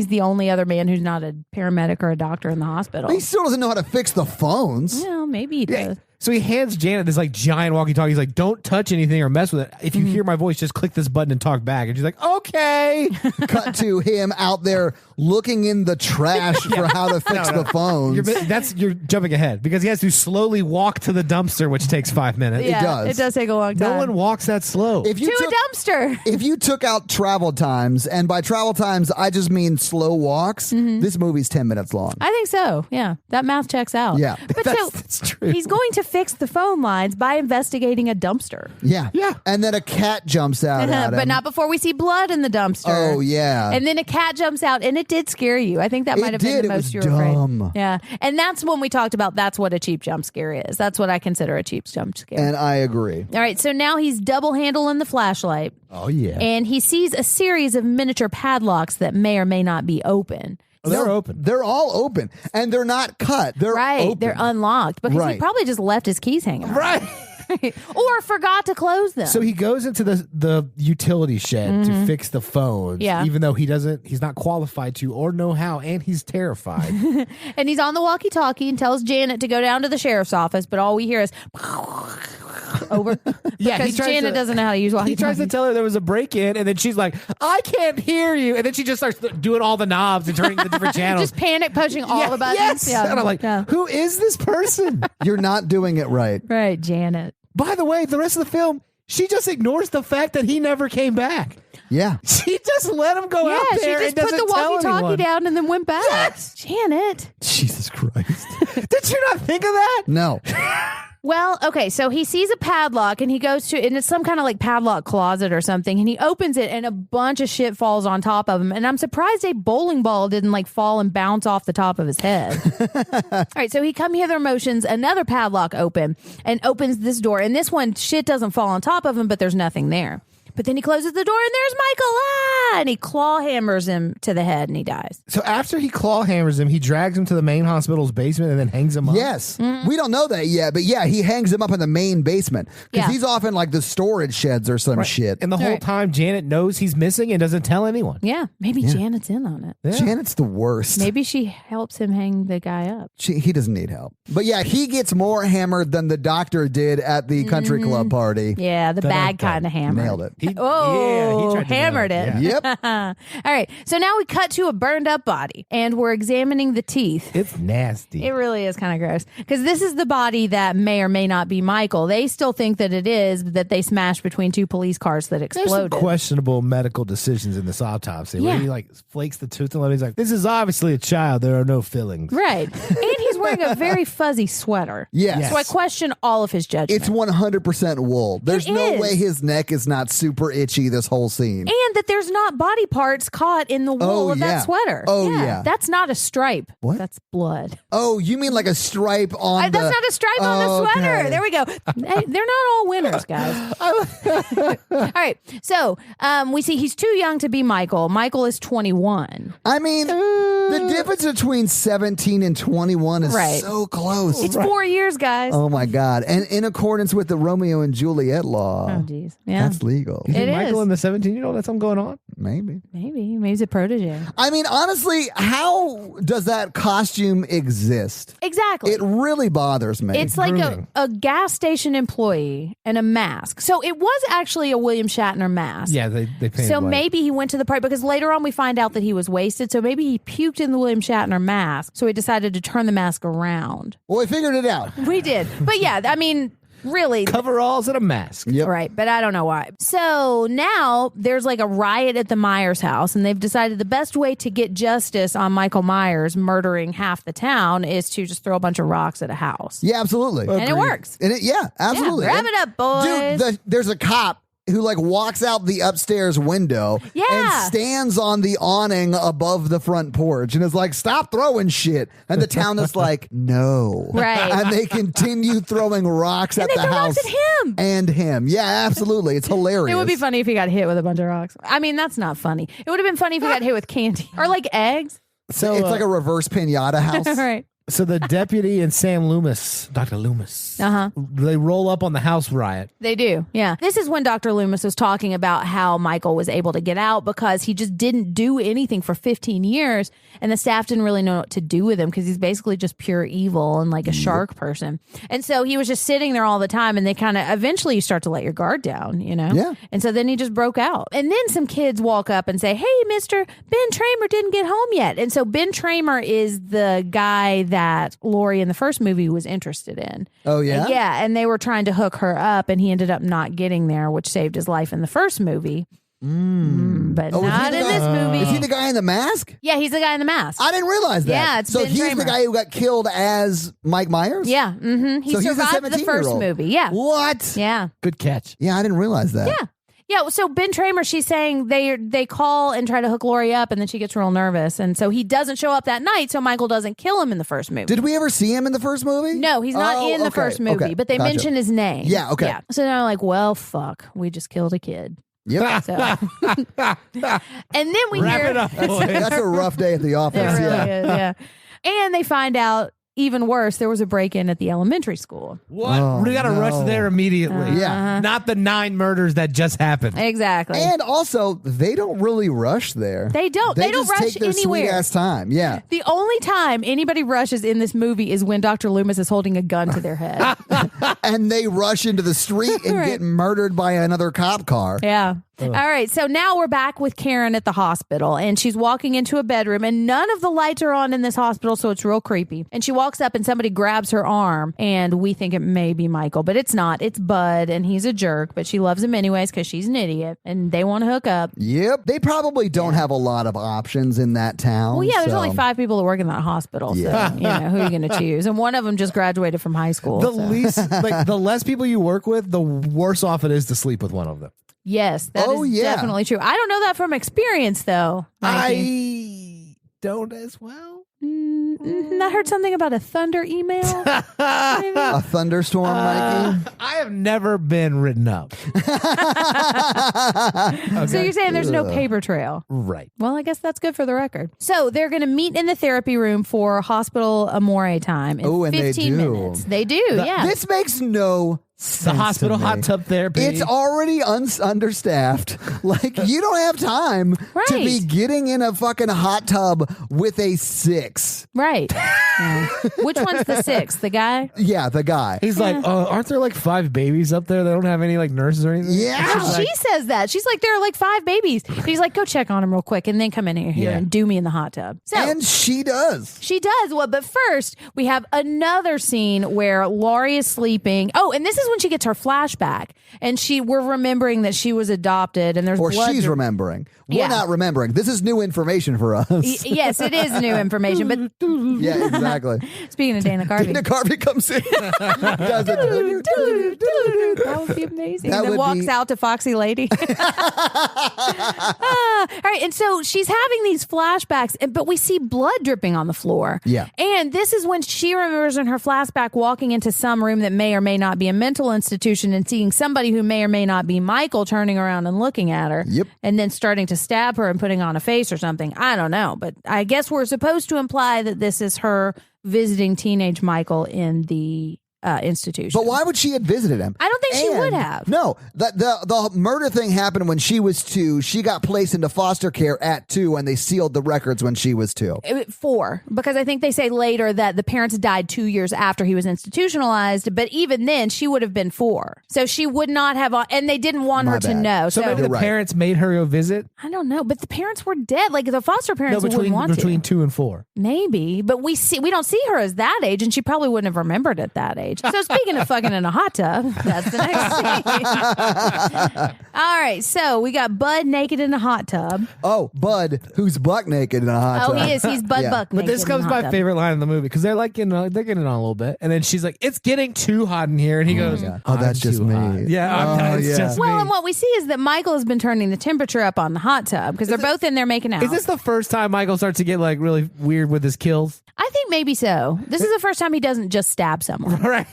the only other man who's not a paramedic or a doctor in the hospital. He still doesn't know how to fix the phones. Well, maybe he does. So he hands Janet this like giant walkie-talkie. He's like, don't touch anything or mess with it. If you hear my voice, just click this button and talk back. And she's like, okay. Cut to him out there looking in the trash for how to fix the phones. You're jumping ahead because he has to slowly walk to the dumpster, which takes 5 minutes. Yeah, It does. It does take a long time. No one walks that slow. If you to took- a dumpster. If you took out travel times, and by travel times, I just mean slow walks, this movie's 10 minutes long. I think so. Yeah, that math checks out. Yeah. But That's true. he's going to fix the phone lines by investigating a dumpster. Yeah. Yeah. And then a cat jumps out at him. But not before we see blood in the dumpster. Oh, yeah. And then a cat jumps out, and it did scare you. I think that It might have been did. the It most was you were afraid. dumb. Yeah. And that's when we talked about that's what a cheap jump scare is. That's what I consider a cheap jump scare. And I agree. All right, so now he's double handling the flashlight, Oh, yeah. and he sees a series of miniature padlocks that may or may not be open. They're open. They're all open, and they're not cut. They're Right, open. they're unlocked because he Right. probably just left his keys hanging. Right. Or forgot to close them. So he goes into the utility shed to fix the phones. Yeah. Even though he's not qualified to or know how, and he's terrified. And he's on the walkie-talkie and tells Janet to go down to the sheriff's office, but all we hear is over. Yeah, because Janet doesn't know how to use walkie-talkie. He tries to tell her there was a break-in, and then she's like, I can't hear you. And then she just starts doing all the knobs and turning the different channels. Just panic pushing all the buttons. Yes. Yeah. And I'm like, Yeah. who is this person? You're not doing it right. Right, Janet. By the way, the rest of the film, she just ignores the fact that he never came back. Yeah. She just let him go out Yeah, she there just and put doesn't the tell walkie-talkie anyone. down and then went back. Yes. Janet. Jesus Christ. Did you not think of that? No. Well, okay, so he sees a padlock and he goes to, and it's some kind of like padlock closet or something, and he opens it and a bunch of shit falls on top of him. And I'm surprised a bowling ball didn't like fall and bounce off the top of his head. All right, so he come hither motions another padlock open and opens this door. And this one, shit doesn't fall on top of him, but there's nothing there. But then he closes the door and there's Michael. And he claw hammers him to the head and he dies. So after he claw hammers him, he drags him to the main hospital's basement and then hangs him up. Yes. We don't know that yet, but yeah, he hangs him up in the main basement because Yeah. he's off in like the storage sheds or some shit. And the whole Right. time, Janet knows he's missing and doesn't tell anyone. Yeah, maybe Janet's in on it. Yeah. Janet's the worst. Maybe she helps him hang the guy up. He doesn't need help. But yeah, he gets more hammered than the doctor did at the country club party. Yeah, the bag Dun-dun-dun. kind of hammer. Nailed it. He he tried to hammered nail it. Yeah. Yep. All right, so now we cut to a burned up body and we're examining the teeth. It's nasty. It really is kind of gross because this is the body that may or may not be Michael. They still think that it is, that they smashed between two police cars that There's some exploded. questionable medical decisions in this autopsy where Yeah. he like flakes the tooth and he's like, this is obviously a child. There are no fillings. Right. And he's wearing a very fuzzy sweater. Yes. So I question all of his judgment. It's 100% wool. There's It no is. way his neck is not super itchy this whole scene. and that there's not body parts caught in the wool of yeah. that sweater. Oh, yeah. That's not a stripe. What? That's blood. Oh, you mean like a stripe on the... That's not a stripe on the sweater. Okay. There we go. Hey, they're not all winners, guys. All right. So we see he's too young to be Michael. Michael is 21. I mean, the difference between 17 and 21 is Right. so close. It's 4 years, guys. Oh, my God. And in accordance with the Romeo and Juliet law, Oh, geez. Yeah. that's legal. Is It Michael is. and the 17-year-old? That's something going on? Maybe. Maybe he's a protege. I mean, honestly, how does that costume exist? Exactly. It really bothers me. It's like a gas station employee and a mask. So it was actually a William Shatner mask. Yeah, they painted So white. maybe he went to the party because later on we find out that he was wasted. So maybe he puked in the William Shatner mask. So he decided to turn the mask around. Well, we figured it out. We did. But yeah, I mean, really. Coveralls and a mask. Yep. Right, but I don't know why. So now there's like a riot at the Myers house, and they've decided the best way to get justice on Michael Myers murdering half the town is to just throw a bunch of rocks at a house. Yeah, absolutely. And it works. And absolutely. Yeah, wrap it up, boys. Dude, there's a cop who like walks out the upstairs window and stands on the awning above the front porch and is like, stop throwing shit. And the town is like, no. Right. And they continue throwing rocks at the house. Rocks at him. And him. Yeah, absolutely. It's hilarious. It would be funny if he got hit with a bunch of rocks. I mean, that's not funny. It would have been funny if he got hit with candy or like eggs. So it's like a reverse pinata house. Right. So the deputy and Sam Loomis, Dr. Loomis, they roll up on the house riot. They do, yeah. This is when Dr. Loomis was talking about how Michael was able to get out because he just didn't do anything for 15 years, and the staff didn't really know what to do with him because he's basically just pure evil and like a shark person. And so he was just sitting there all the time, and they kind of, eventually you start to let your guard down, you know? Yeah. And so then he just broke out. And then some kids walk up and say, hey, Mr. Ben Tramer didn't get home yet. And so Ben Tramer is the guy that Laurie in the first movie was interested in. Oh, yeah? Yeah, and they were trying to hook her up, and he ended up not getting there, which saved his life in the first movie. But not in this movie. Is he the guy in the mask? Yeah, he's the guy in the mask. I didn't realize that. Yeah, it's so Ben he's Tramer. the guy who got killed as Mike Myers? Yeah, he So he's a survived the first 17-year-old. movie. Yeah. What? Yeah. Good catch. Yeah, I didn't realize that. Yeah. Yeah, so Ben Tramer, she's saying they call and try to hook Laurie up, and then she gets real nervous. And so he doesn't show up that night, so Michael doesn't kill him in the first movie. Did we ever see him in the first movie? No, he's not in the okay, first movie, okay, but they gotcha. mention his name. Yeah, okay. Yeah. So they're like, well, fuck, we just killed a kid. Yep. So. And then we Wrap hear it up, boys. That's a rough day at the office. It really yeah. is, yeah. And they find out, even worse, there was a break-in at the elementary school. What? Oh, we got to rush no. there immediately. Yeah. Not the 9 murders that just happened. Exactly. And also, they don't really rush there. They don't. They don't just rush take their anywhere. sweet ass time. Yeah. The only time anybody rushes in this movie is when Dr. Loomis is holding a gun to their head. And they rush into the street and Right. get murdered by another cop car. Yeah. All right. So now we're back with Karen at the hospital, and she's walking into a bedroom, and none of the lights are on in this hospital, so it's real creepy. And she walks up, and somebody grabs her arm, and we think it may be Michael, but it's not. It's Bud, and he's a jerk, but she loves him anyways because she's an idiot, and they want to hook up. Yep. They probably don't have a lot of options in that town. Well, yeah, there's so- only 5 people that work in that hospital, Yeah. so you know who are you going to choose? And one of them just graduated from high school. The so. least, like the less people you work with, the worse off it is to sleep with one of them. Yes, that Oh, is yeah. definitely true. I don't know that from experience, though. Mikey. I don't as well. I heard something about a thunder email. Maybe? A thunderstorm, Mikey. I have never been written up. So you're saying there's no paper trail? Right. Well, I guess that's good for the record. So they're going to meet in the therapy room for hospital amore time in Oh, and they 15 do. minutes. They do, yeah. This makes no The sense hospital to me. hot tub therapy. It's already understaffed. Like, you don't have time to Right. be getting in a fucking hot tub with a 6. Right. Yeah. Which one's the 6? The guy? Yeah, the guy. He's like, aren't there like 5 babies up there that don't have any like nurses or anything? Yeah. She says that. She's like, there are like 5 babies. He's like, go check on him real quick and then come in here Yeah. and do me in the hot tub. So And she does. she does. Well, but first we have another scene where Laurie is sleeping. Oh, and this is when she gets her flashback, and we're remembering that she was adopted, and there's Or blood. she's remembering. We're Yeah. not remembering. This is new information for us. Yes, it is new information. But Yeah, exactly. speaking of Dana Carvey, Dana Carvey comes in. Does it. that would be amazing. That Then would walks be- out to Foxy Lady. All right, and so she's having these flashbacks, but we see blood dripping on the floor. Yeah. And this is when she remembers in her flashback walking into some room that may or may not be a mental institution and seeing somebody who may or may not be Michael turning around and looking at her. Yep. And then starting to stab her and putting on a face or something. I don't know, but I guess we're supposed to imply that this is her visiting teenage Michael in the institution. But why would she have visited him? I don't think she would And- have. No, the murder thing happened when she was 2. She got placed into foster care at 2, and they sealed the records when she was 2. 4, because I think they say later that the parents died 2 years after he was institutionalized, but even then she would have been 4. So she would not have, and they didn't want My her to bad. know. So maybe You're the right. parents made her go visit. I don't know, but the parents were dead. Like the foster parents No, wouldn't want between to. 2 and 4. Maybe, but we don't see her as that age, and she probably wouldn't have remembered at that age. So speaking of fucking in a hot tub, that's the next scene. All right, so we got Bud naked in a hot tub. Oh, Bud, who's buck naked in a hot tub. Oh, he is. He's Bud Yeah. Buck But naked. this in comes a hot my tub. favorite line in the movie because they're like, they're getting on a little bit, and then she's like, "It's getting too hot in here," and he goes, Oh, "I'm that's just too me." hot." Yeah, Oh, it's yeah. just Well, me. and what we see is that Michael has been turning the temperature up on the hot tub because they're both in there making out. Is this the first time Michael starts to get like really weird with his kills? I think maybe so. This is the first time he doesn't just stab someone. Right.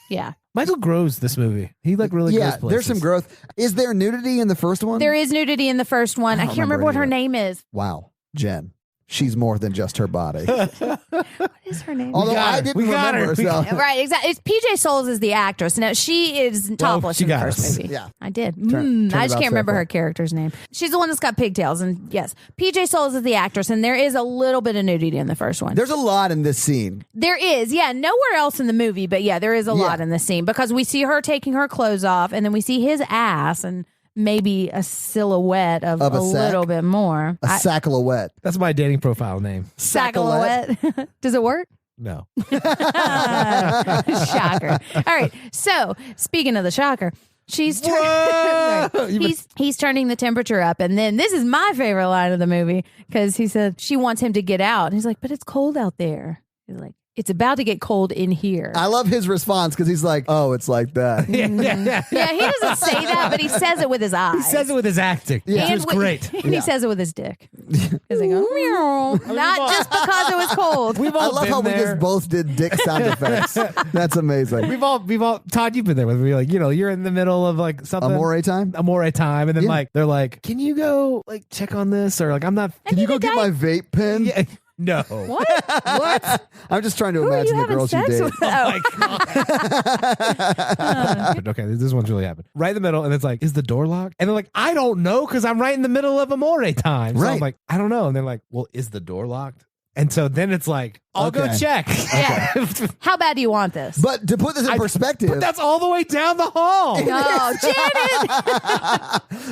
Yeah. Michael grows this movie. He like really goes Yeah, places. there's some growth. Is there nudity in the first one? There is nudity in the first one. I don't can't remember remember what her any name is. Wow, Jen. She's more than just her body. What is her name? Although got I her. didn't We got remember. her. We So. Right, exactly. It's PJ Souls is the actress. Now she is topless she in the got first us. movie. Yeah. I did. Turn I just about can't remember circle. her character's name. She's the one that's got pigtails, and yes, PJ Souls is the actress, and there is a little bit of nudity in the first one. There's a lot in this scene. There is, yeah, nowhere else in the movie, but yeah, there is a lot Yeah. in the scene because we see her taking her clothes off, and then we see his ass and maybe a silhouette of Of a a little sack? bit more. A sackaloette. That's my dating profile name. Silhouette. Does it work? No. Shocker. All right. So speaking of the shocker, she's Whoa! Sorry. He's turning the temperature up, and then this is my favorite line of the movie because he said she wants him to get out, and he's like, "But it's cold out there." He's like, "It's about to get cold in here." I love his response because he's like, "Oh, it's like that." Yeah. Yeah, he doesn't say that, but he says it with his eyes. He says it with his acting, which And is great. And he says it with his dick. Because they go, meow. Not just because it was cold. We've I all love been how we there. just both did dick sound effects. That's amazing. We've all, Todd, you've been there with me. Like, you're in the middle of like something. Amore time? Amore time. And then Yeah. like, they're like, can you go like check on this? Or like, I'm not. Can you go get my vape pen? Yeah. No. What? What? I'm just trying to Who are imagine you the having girls you sex date. with? Oh. But okay, this one's really happened. Right in the middle, and it's like, is the door locked? And they're like, I don't know, because I'm right in the middle of Amore time. So I'm Right. like, I don't know. And they're like, well, is the door locked? And so then it's like, I'll go Okay. check. Yeah. How bad do you want this? But to put this in perspective, But that's all the way down the hall. Oh, Janet!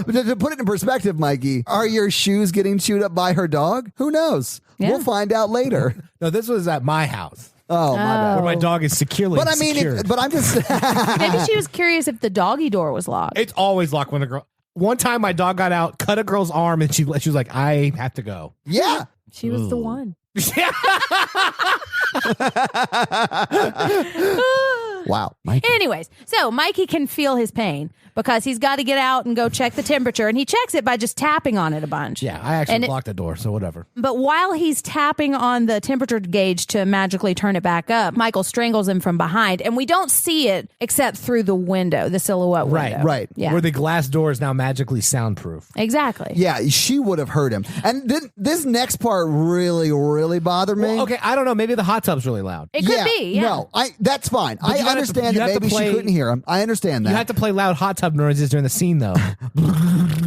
but to put it in perspective, Mikey, are your shoes getting chewed up by her dog? Who knows? Yeah. We'll find out later. No, this was at my house Oh, my bad. where my dog is securely But I mean, secured. but I'm just Maybe she was curious if the doggy door was locked. It's always locked when a girl. One time, my dog got out, cut a girl's arm, and she was like, "I have to go." yeah. She was the one. Wow, Mikey. Anyways, so Mikey can feel his pain because he's got to get out and go check the temperature, and he checks it by just tapping on it a bunch. Yeah, I actually And it- locked the door, so whatever. But while he's tapping on the temperature gauge to magically turn it back up, Michael strangles him from behind, and we don't see it except through the window, the silhouette window. Right. Yeah. Where the glass door is now magically soundproof. Exactly. Yeah, she would have heard him. And this next part really, really bothered me. Well, okay, I don't know. Maybe the hot tub's really loud. It could be. Yeah. No, that's fine. you I gotta- understand you that have to maybe play- she couldn't hear him. I understand that. You have to play loud hot tub noises during the scene, though.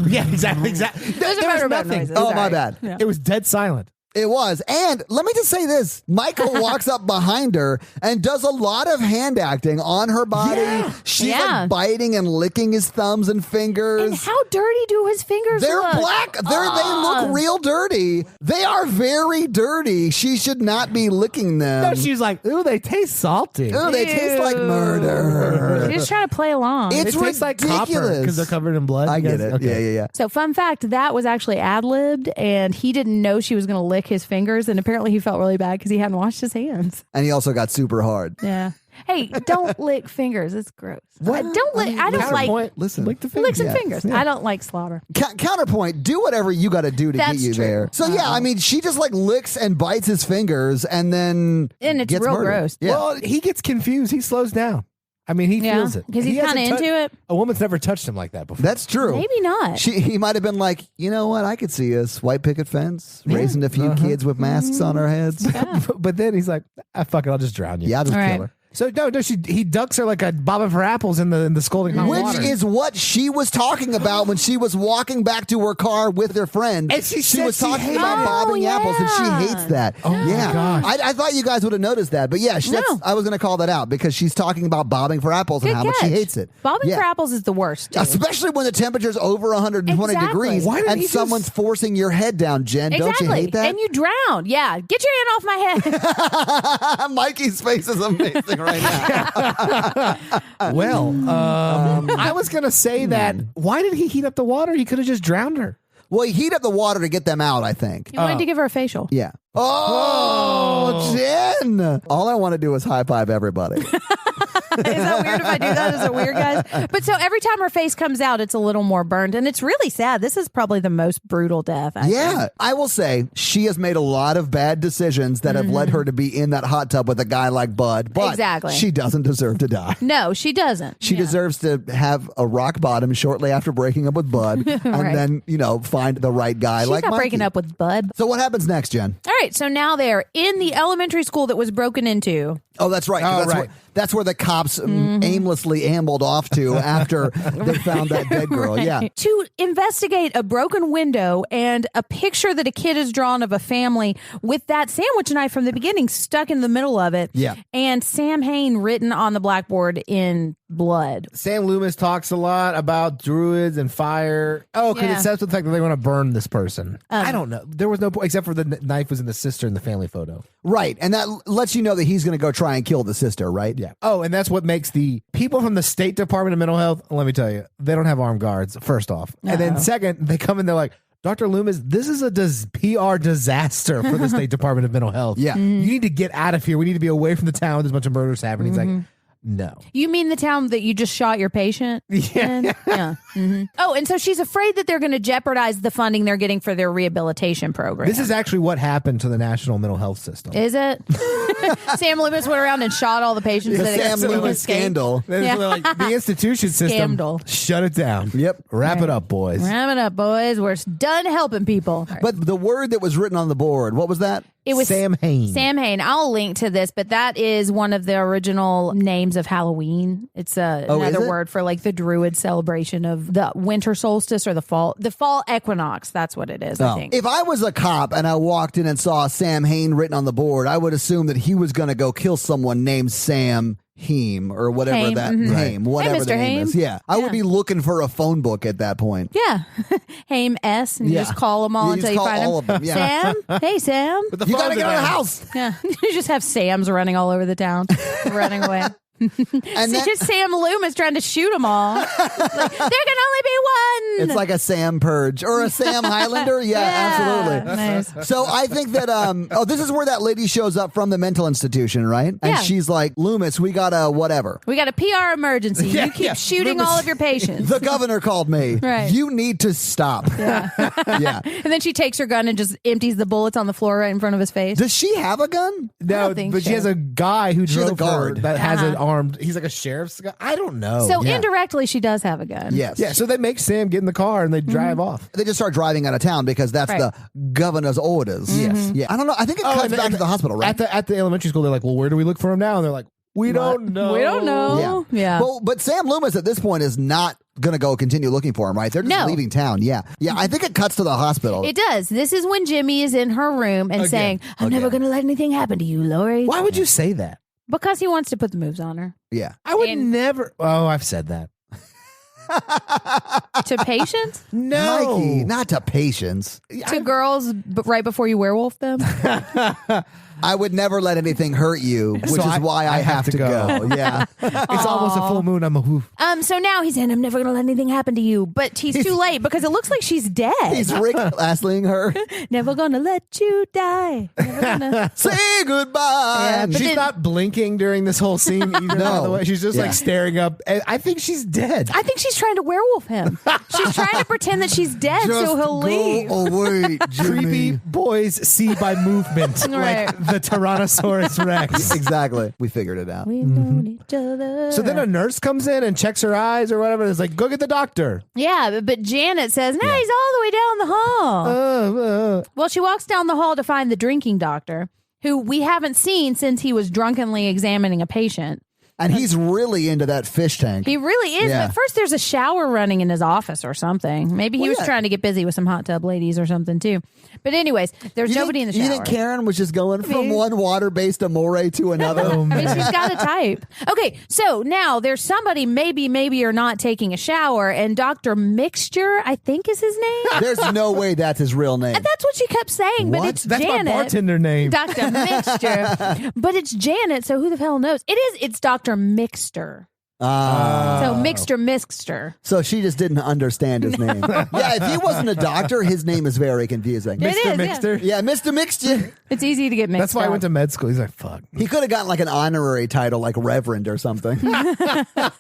Yeah, exactly. Those are There was motorboat nothing. noises. Oh, my Sorry. bad. Yeah. It was dead silent. It was. And let me just say this. Michael walks up behind her and does a lot of hand acting on her body. Yeah. She's Yeah. like biting and licking his thumbs and fingers. And how dirty do his fingers They're look? black. They look real dirty. They are very dirty. She should not be licking them. No, she's like, ooh, they taste salty. Ooh, they taste like murder. She's just trying to play along. It's It tastes like copper ridiculous. because they're covered in blood. I You get guys- it. okay. Yeah. So, fun fact, that was actually ad-libbed, and he didn't know she was going to lick his fingers, and apparently he felt really bad because he hadn't washed his hands. And he also got super hard. Yeah. Hey, don't lick fingers. It's gross. What? Don't lick. I don't like Counterpoint, Listen. lick the lick fingers. some Yeah. fingers. Yeah. I don't like slobber. Counterpoint, do whatever you got to do to That's get you true. there. So, yeah, I mean, she just like licks and bites his fingers and then And it's gets real murdered. gross. Yeah. Well, he gets confused. He slows down. I mean, he Yeah, feels it. because he's He hasn't kind of into tou- it. A woman's never touched him like that before. That's true. Maybe not. He might have been like, you know what? I could see us white picket fence, raising a few kids with masks on our heads. But then he's like, ah, fuck it, I'll just drown you. Yeah, I'll just All kill right. her. So no, he ducks her like a bobbing for apples in the scalding hot Which water. is what she was talking about when she was walking back to her car with her friend. And she said was she talking hated about it. bobbing Oh, apples, and she yeah. hates that. Oh, my gosh. I thought you guys would have noticed that, but yeah, No. I was going to call that out because she's talking about bobbing for apples and Good how much she catch. hates it. Bobbing Yeah. for apples is the worst. too. Especially when the temperature's over 120 Exactly. degrees Why didn't and he just- someone's forcing your head down, Jen. Exactly. Don't you hate that? And you drown. Yeah. Get your hand off my head. Mikey's face is amazing right now. Well, I was going to say that why did he heat up the water? He could have just drowned her. Well, he heat up the water to get them out, I think. You wanted to give her a facial. Yeah. Oh, Jen. All I want to do is high five everybody. Is that weird if I do that? Is it weird, guys? But so every time her face comes out, it's a little more burned. And it's really sad. This is probably the most brutal death. I think. Yeah, I will say she has made a lot of bad decisions that have led her to be in that hot tub with a guy like Bud. But Exactly. she doesn't deserve to die. No, she doesn't. She Yeah. deserves to have a rock bottom shortly after breaking up with Bud and Right. then, find the right guy She's like not Mikey. breaking up with Bud. So what happens next, Jen? All right. So now they're in the elementary school that was broken into. Oh, that's right. 'cause Oh, that's, right. that's where the cops aimlessly ambled off to after they found that dead girl. Yeah. To investigate a broken window and a picture that a kid has drawn of a family with that sandwich knife from the beginning stuck in the middle of it. Yeah. And Sam Hain written on the blackboard in blood. Sam Loomis talks a lot about druids and fire. Oh, because Yeah. it says the fact that they want to burn this person. I don't know. There was no point, except for the knife was in the sister in the family photo. Right. And that lets you know that he's going to go try and kill the sister, right? Yeah. Oh, and that's what makes the people from the State Department of Mental Health, let me tell you, they don't have armed guards, first off. And then second, they come in, they're like, Dr. Loomis, this is a PR disaster for the State Department of Mental Health. Yeah. You need to get out of here. We need to be away from the town. There's a bunch of murders happening. He's like, no. You mean the town that you just shot your patient in? Yeah. Oh, and so she's afraid that they're going to jeopardize the funding they're getting for their rehabilitation program. This is actually what happened to the national mental health system. Is it? Sam Loomis went around and shot all the patients. The that Sam escaped. Loomis scandal. Yeah. Like the institution system. Scandal. Shut it down. Yep. Wrap it up, boys. Wrap it up, boys. We're done helping people. But the word that was written on the board, what was that? It was Sam Hain. Sam Hain. I'll link to this, but that is one of the original names of Halloween. It's another is it? word for like the Druid celebration of the winter solstice or the fall equinox. That's what it is, I think. If I was a cop and I walked in and saw Sam Hain written on the board, I would assume that he was going to go kill someone named Sam Haim or whatever Haim, that mhm. name, whatever Mr. the name Haim. is. Yeah. I Yeah. would be looking for a phone book at that point. Yeah. Haim S. And you Yeah. just call them all You until just you call find all them. of them, yeah. Sam? Hey, Sam. But the You got to phones get are out of the down. house. Yeah. You just have Sams running all over the town, running away. And It's that- just Sam Loomis trying to shoot them all. Like, there can only be one. it's like a Sam Purge or a Sam Highlander. Yeah, absolutely. Nice. So I think that this is where that lady shows up from the mental institution, right? And Yeah. she's like, Loomis, we got a whatever. We got a PR emergency. Yeah, You keep yeah. shooting Loomis- all of your patients. The governor called me. Right. You need to stop. Yeah. And then she takes her gun and just empties the bullets on the floor right in front of his face. Does she have a gun? No, don't think but she so. has a guy who She has a drove her guard. that has an armed. He's like a sheriff's guy. I don't know. So yeah. indirectly, she does have a gun. Yes. yeah, so they make Sam get in the car and they drive off. They just start driving out of town because that's Right. the governor's orders. Yes. Yeah. I don't know. I think it cuts and- back and to the hospital, right? At the elementary school, they're like, "Well, where do we look for him now?" And they're like, "We don't know. We don't know. Yeah. Well, but Sam Loomis at this point is not going to go continue looking for him, right? They're just No. leaving town. Yeah. Yeah. I think it cuts to the hospital. It does. This is when Jimmy is in her room and saying, I'm never going to let anything happen to you, Lori. Why would you say that? Because he wants to put the moves on her. yeah. I would And- never. Oh, I've said that. To patients? No, Mikey, not to patients. To girls right before you werewolf them? I would never let anything hurt you, which So is why I have to go. Yeah. It's almost a full moon. I'm a woof. So now he's saying, I'm never going to let anything happen to you. But he's too late because it looks like she's dead. He's Rick Astleying her. Never going to let you die. Never gonna... Say goodbye. Yeah, but She's then- not blinking during this whole scene either. No. By the way, she's just Yeah. like staring up. And I think she's dead. I think she's trying to werewolf him. She's trying to pretend that she's dead so he'll leave. Oh, wait, Jimmy. Creepy boys see by movement, Right. like the Tyrannosaurus Rex. Exactly. We figured it out. We've known each other. So then a nurse comes in and checks her eyes or whatever. It's like, go get the doctor. Yeah, but Janet says, no, he's all the way down the hall. Well, she walks down the hall to find the drinking doctor. who we haven't seen since he was drunkenly examining a patient. And he's really into that fish tank. He really is. Yeah. But first, there's a shower running in his office or something. Maybe he was trying to get busy with some hot tub ladies or something, too. But anyways, there's nobody in the shower. You think Karen was just going from one water-based amore to another? Oh, I man. mean, she's got a type. Okay, so now there's somebody maybe or not taking a shower, and Dr. Mixture, I think is his name. There's no way that's his real name. And that's what she kept saying, but What? it's That's Janet. my bartender name. Dr. Mixture. But it's Janet, so who the hell knows? It's Dr. Mixter. So Mixter. So she just didn't understand his name. Yeah, if he wasn't a doctor, his name is very confusing. It is, Mr. Mixter. Yeah, Mr. Mixture. It's easy to get mixed That's why I up. went to med school. He's like, fuck. He could have gotten like an honorary title like Reverend or something. All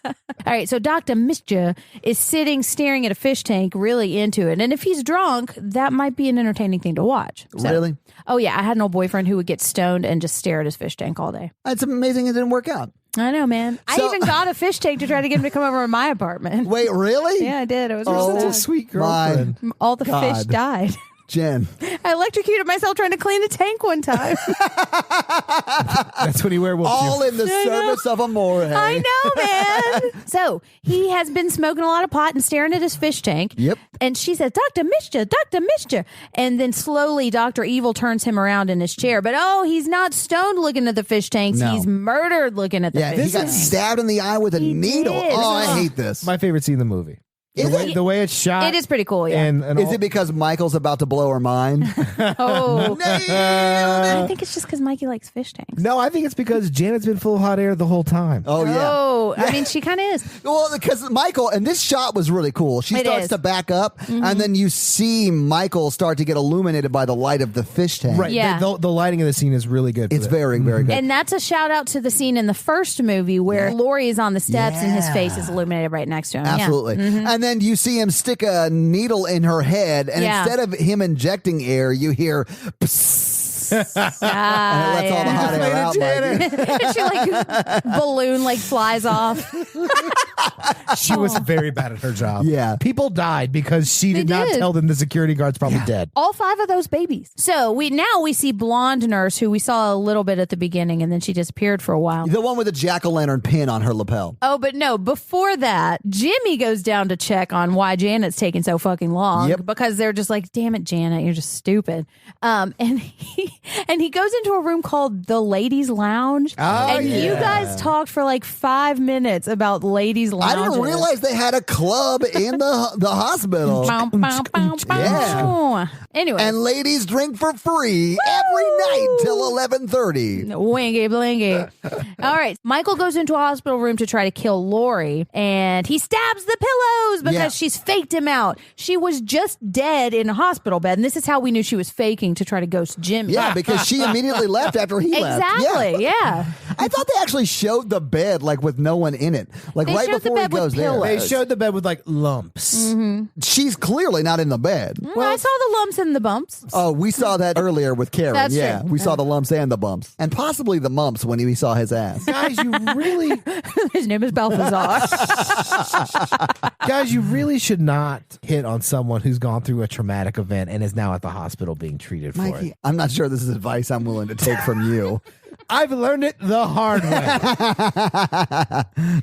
right, so Dr. Mixture is sitting staring at a fish tank, really into it. And if he's drunk, that might be an entertaining thing to watch. So- Really? Oh, yeah. I had an old boyfriend who would get stoned and just stare at his fish tank all day. It's amazing it didn't work out. I know, man. I So- even got a fish tank to try to get him to come over to my apartment. Wait, really? Yeah, I did. It was Oh, really Such a sad. sweet girlfriend. All the God. fish died. Jen. I electrocuted myself trying to clean the tank one time. That's when he werewolf All you. in the service of amore. I know, man. So he has been smoking a lot of pot and staring at his fish tank. Yep. And she says, Dr. Mischa. And then slowly Dr. Evil turns him around in his chair. But he's not stoned looking at the fish tanks. No. He's murdered looking at the Yeah, fish he got tanks. stabbed in the eye with a He needle. did. Oh, I hate this. My favorite scene in the movie. Is it? The way it's shot. It is pretty cool, yeah. And Is all- it because Michael's about to blow her mind? Oh. Nailed I it. think it's just because Mikey likes fish tanks. No, I think it's because Janet's been full of hot air the whole time. Oh, yeah. Oh, I mean, she kind of is. Well, because Michael, and this shot was really cool. She It starts is. to back up, and then you see Michael start to get illuminated by the light of the fish tank. Right. Yeah. The lighting of the scene is really good. for It's that. very, very good. And that's a shout out to the scene in the first movie where Lori is on the steps and his Yeah. face is illuminated right next to him. Yeah. Absolutely. And then you see him stick a needle in her head, and Yeah. instead of him injecting air, you hear psst. And it lets all the hot air out. Mikey. And she like balloon like flies off. She was very bad at her job. Yeah. People died because she They did not did. tell them the security guard's probably dead. All 5 of those babies. So we see blonde nurse who we saw a little bit at the beginning and then she disappeared for a while. The one with the jack-o'-lantern pin on her lapel. Oh, but no, before that, Jimmy goes down to check on why Janet's taking so fucking long. Yep. Because they're just like, damn it, Janet, you're just stupid. And he goes into a room called the Ladies Lounge. And you guys talked for like 5 minutes about Ladies Lounge. I didn't realize they had a club in the hospital. Bow, bow, bow, bow. Anyway. And ladies drink for free every night till 11:30. Wingy blingy. All right. Michael goes into a hospital room to try to kill Lori, and he stabs the pillows because Yeah. she's faked him out. She was just dead in a hospital bed, and this is how we knew she was faking to try to ghost Jimmy. Yeah, because she immediately left after he left. Exactly. Yeah. I thought they actually showed the bed like with no one in it. Like They right showed the before he bed with goes there. pillows. They showed the bed with like lumps. She's clearly not in the bed. I saw the lumps and the bumps. Oh, we saw that earlier with Karen. That's yeah, true. we saw the lumps and the bumps. And possibly the mumps when we saw his ass. Guys, His name is Balthazar. you really should not hit on someone who's gone through a traumatic event and is now at the hospital being treated for Mikey, it. I'm not sure this is advice I'm willing to take from you. I've learned it the hard way.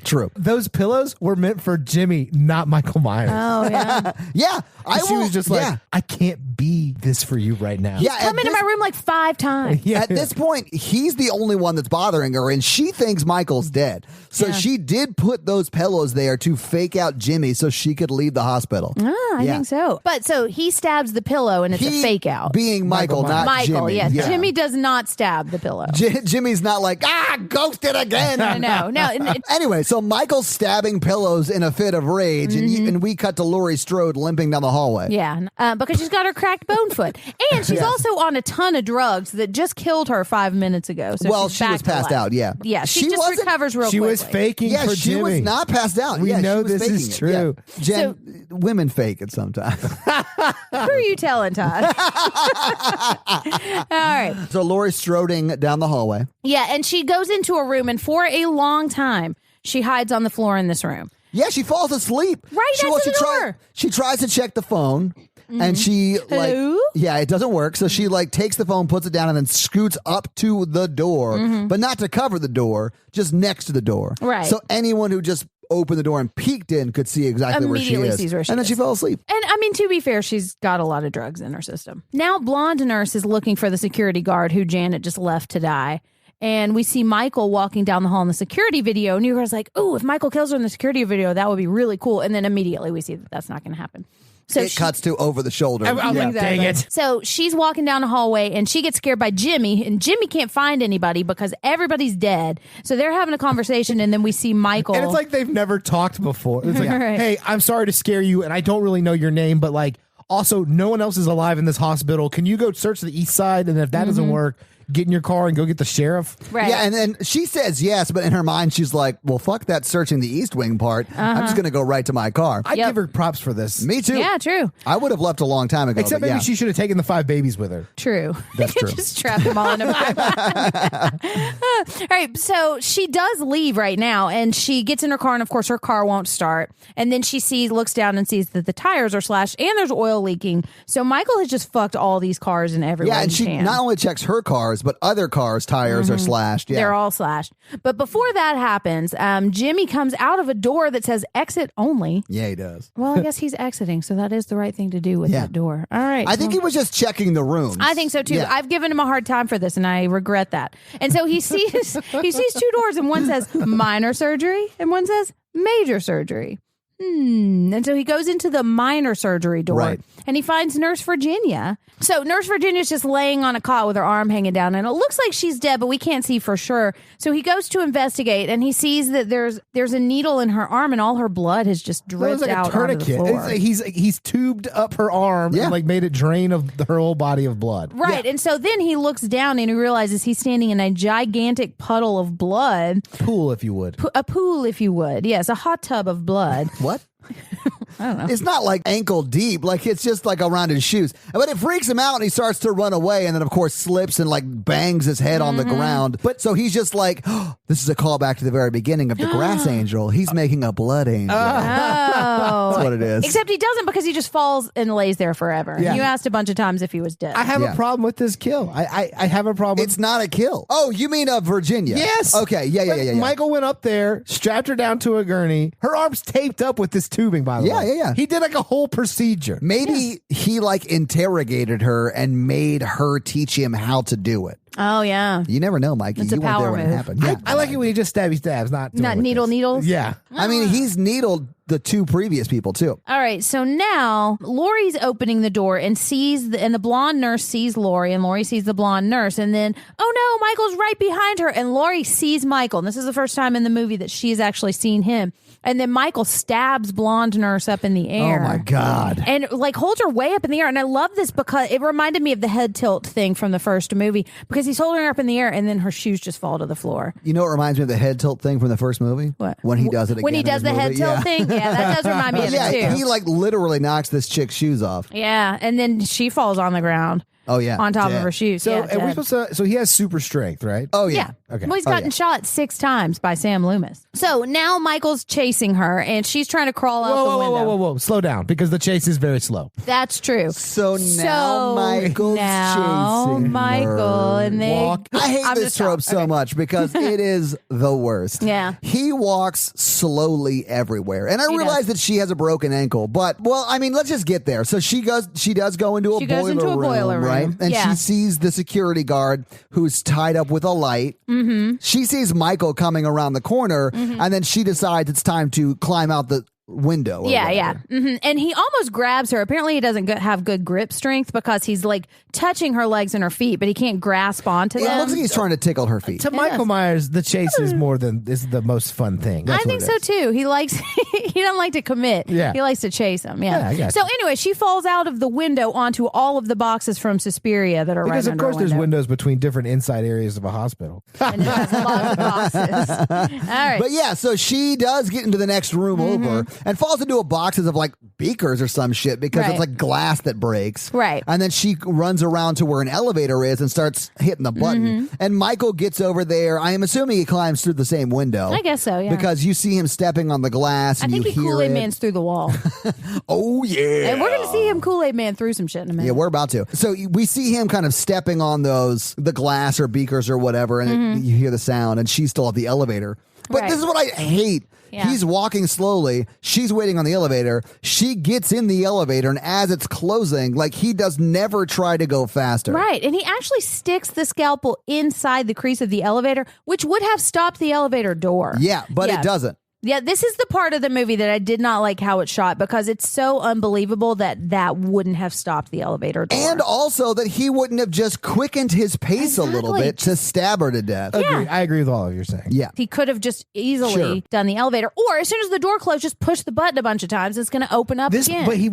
True. Those pillows were meant for Jimmy, not Michael Myers. Oh, yeah. Yeah. She was just like, yeah. I can't be this for you right now. Yeah, Come into my room like 5 times. Yeah. At this point, he's the only one that's bothering her, and she thinks Michael's dead. So Yeah. she did put those pillows there to fake out Jimmy so she could leave the hospital. I Yeah. think so. But so he stabs the pillow and it's a He fake out. Being Michael, not Michael, Jimmy. yes. Yeah. Jimmy does not stab the pillow. Jimmy's not like, ghosted again. No. Anyway, so Michael's stabbing pillows in a fit of rage, and we cut to Laurie Strode limping down the hallway. Yeah, because she's got her cracked bone foot. And she's also on a ton of drugs that just killed her 5 minutes ago. So Well, she's she back was to passed life. out, yeah. Yeah, she just wasn't- recovers real She quickly. was faking Yeah, for she Jimmy. was not passed out. We Yeah, know she was this faking is it. true. Yeah. Jen, women fake it sometimes. Who are you telling, Todd? All right. So Laurie's stroding down the hallway. Yeah, and she goes into a room, and for a long time, she hides on the floor in this room. Yeah, she falls asleep. Right next to the door. She tries to check the phone. and she like, Hello? yeah, it doesn't work. So she like takes the phone, puts it down, and then scoots up to the door, but not to cover the door, just next to the door. Right. So anyone who just opened the door and peeked in could see exactly where she Immediately is. sees where she and then is. she fell asleep. And I mean, to be fair, she's got a lot of drugs in her system. Now, blonde nurse is looking for the security guard who Janet just left to die. And we see Michael walking down the hall in the security video. And you guys like, oh, if Michael kills her in the security video, that would be really cool. And then immediately we see that that's not going to happen. So It cuts to over the shoulder. Dang it. So she's walking down a hallway and she gets scared by Jimmy, and Jimmy can't find anybody because everybody's dead. So they're having a conversation, and then we see Michael. And it's like they've never talked before. It's like, Right. hey, I'm sorry to scare you, and I don't really know your name, but like, also, no one else is alive in this hospital. Can you go search the east side? And if that doesn't work, get in your car and go get the sheriff. Right. Yeah, and then she says yes, but in her mind she's like, well, fuck that searching the East Wing part. I'm just going to go right to my car. I give her props for this. Me too. Yeah, true. I would have left a long time ago. Except but maybe yeah. she should have taken the 5 babies with her. True. That's true. Just trap them all in a bag. All right, so she does leave right now, and she gets in her car, and of course her car won't start. And then she looks down and sees that the tires are slashed and there's oil leaking. So Michael has just fucked all these cars in every way Yeah, and he she can. not only checks her cars, but other cars' tires are slashed. Yeah. They're all slashed. But before that happens, Jimmy comes out of a door that says exit only. Yeah, he does. Well, I guess he's exiting, so that is the right thing to do with Yeah. that door. All right. I think he was just checking the rooms. I think so too. Yeah. I've given him a hard time for this, and I regret that. And so he sees 2 doors, and one says minor surgery, and one says major surgery. And so he goes into the minor surgery door, Right. and he finds Nurse Virginia. So Nurse Virginia's just laying on a cot with her arm hanging down, and it looks like she's dead, but we can't see for sure. So he goes to investigate, and he sees that there's a needle in her arm, and all her blood has just It was dripped like a out onto the tourniquet. floor. He's tubed up her arm Yeah. and like made it drain of her whole body of blood. Right. And so then he looks down and he realizes he's standing in a gigantic puddle of blood. Pool, if you would. A pool, if you would. Yes, a hot tub of blood. What? I don't know. It's not like ankle deep, like it's just like around his shoes. But it freaks him out and he starts to run away and then of course slips and like bangs his head on the ground. But so he's just like, oh, this is a callback to the very beginning of the grass angel. He's making a blood angel. Oh. That's what it is. Except he doesn't, because he just falls and lays there forever. Yeah. You asked a bunch of times if he was dead. I have Yeah. a problem with this kill. I have a problem with It's not a kill. Oh, you mean Virginia? Yes. Okay. Yeah. Michael went up there, strapped her down to a gurney. Her arm's taped up with this tubing, by the way. Yeah. He did like a whole procedure. Maybe he like interrogated her and made her teach him how to do it. Oh, yeah. You never know, Mikey. It's a You weren't there power when it move. happened. Yeah. I like it when he just stabs, not doing Not with needle this. needles? Yeah. I mean, he's needled the 2 previous people too. All right, so now Lori's opening the door and and the blonde nurse sees Lori, and Lori sees the blonde nurse, and then, oh no, Michael's right behind her, and Lori sees Michael, and this is the first time in the movie that she's actually seen him, and then Michael stabs blonde nurse up in the air. Oh my God. And like holds her way up in the air, and I love this because it reminded me of the head tilt thing from the first movie, because he's holding her up in the air, and then her shoes just fall to the floor. You know what reminds me of the head tilt thing from the first movie? What? When he does it again. When he in does this the head movie. tilt Yeah. thing, yeah, that does remind me of Yeah, it too. he like literally knocks this chick's shoes off. Yeah, and then she falls on the ground. Oh yeah. On top Dead. of her shoes. So, yeah, and we're dead. supposed to. So he has super strength, right? Oh yeah. Yeah. Okay. Well, he's Oh, gotten yeah. shot 6 times by Sam Loomis. So now Michael's chasing her, and she's trying to crawl out the window. Whoa. Slow down, because the chase is very slow. That's true. So now Michael's chasing Michael, her. and they. Walk. I hate I'm this just trope stopped. so much because it is the worst. Yeah. He walks slowly everywhere. And I He realize does. that she has a broken ankle, but well, I mean, let's just get there. So she does go into She goes into a boiler right? room. And Yeah. she sees the security guard who's tied up with a light. Mm-hmm. She sees Michael coming around the corner, and then she decides it's time to climb out the window. or Yeah. whatever. And he almost grabs her. Apparently, he doesn't have good grip strength because he's like touching her legs and her feet, but he can't grasp onto It them. looks like he's trying to tickle her feet. To Michael does. Myers, the chase is the most fun thing. I That's what think it so is. too. He likes he doesn't like to commit. Yeah. He likes to chase them. Yeah, Yeah. I got So you. anyway, she falls out of the window onto all of the boxes from Suspiria that are Because right of under course a there's window. windows between different inside areas of a hospital. And it has lots of boxes. All right. But yeah, so she does get into the next room over, and falls into a boxes of like beakers or some shit because Right. it's like glass that breaks. Right. And then she runs around to where an elevator is and starts hitting the button. And Michael gets over there. I am assuming he climbs through the same window. I guess so, yeah. Because you see him stepping on the glass I and think you he hear Kool-Aid it. Man's through the wall. Oh, yeah. And we're going to see him Kool-Aid Man through some shit in a minute. Yeah, we're about to. So we see him kind of stepping on the glass or beakers or whatever, and you hear the sound, and she's still at the elevator. But Right. this is what I hate. Yeah. He's walking slowly. She's waiting on the elevator. She gets in the elevator, and as it's closing, like he does never try to go faster. Right. And he actually sticks the scalpel inside the crease of the elevator, which would have stopped the elevator door. Yeah, but it doesn't. Yeah, this is the part of the movie that I did not like how it's shot because it's so unbelievable that wouldn't have stopped the elevator door. And also that he wouldn't have just quickened his pace a little Exactly. bit to stab her to death. Agree. I agree with all of you're saying. Yeah. he could have just easily Sure. done the elevator, or as soon as the door closed, just push the button a bunch of times. It's going to open up again. But he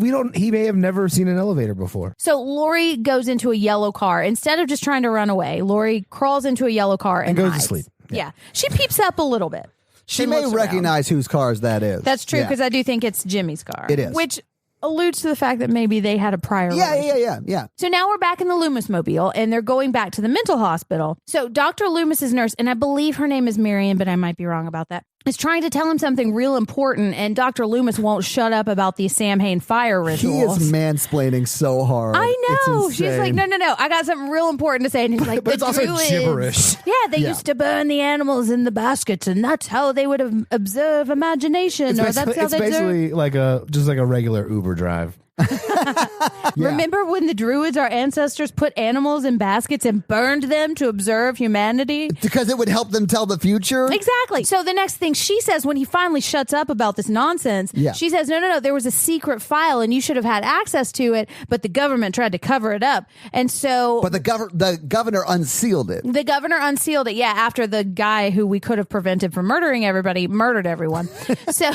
may have never seen an elevator before. So Lori goes into a yellow car. Instead of just trying to run away, Lori crawls into a yellow car and goes to hides. sleep. Yeah. She peeps up a little bit. She and may looks around. recognize whose cars that is. That's true Yeah. because I do think it's Jimmy's car. It is. Which alludes to the fact that maybe they had a prior relationship. Yeah. So now we're back in the Loomis mobile and they're going back to the mental hospital. So Dr. Loomis's nurse, and I believe her name is Marion, but I might be wrong about that, is trying to tell him something real important, and Dr. Loomis won't shut up about the Samhain fire He rituals. is mansplaining so hard. I know. It's She's like, insane. no. I got something real important to say. And he's like, But the it's also Druids. gibberish. Yeah, they used to burn the animals in the baskets, and that's how they would observe imagination. It's or that's how basically, they observe. like a regular Uber drive. Remember when the Druids, our ancestors, put animals in baskets and burned them to observe humanity? Because it would help them tell the future. Exactly. So the next thing she says when he finally shuts up about this nonsense, she says, no, there was a secret file and you should have had access to it, but the government tried to cover it up. And so... But the governor unsealed it. The governor unsealed it, after the guy who we could have prevented from murdering everybody murdered everyone. so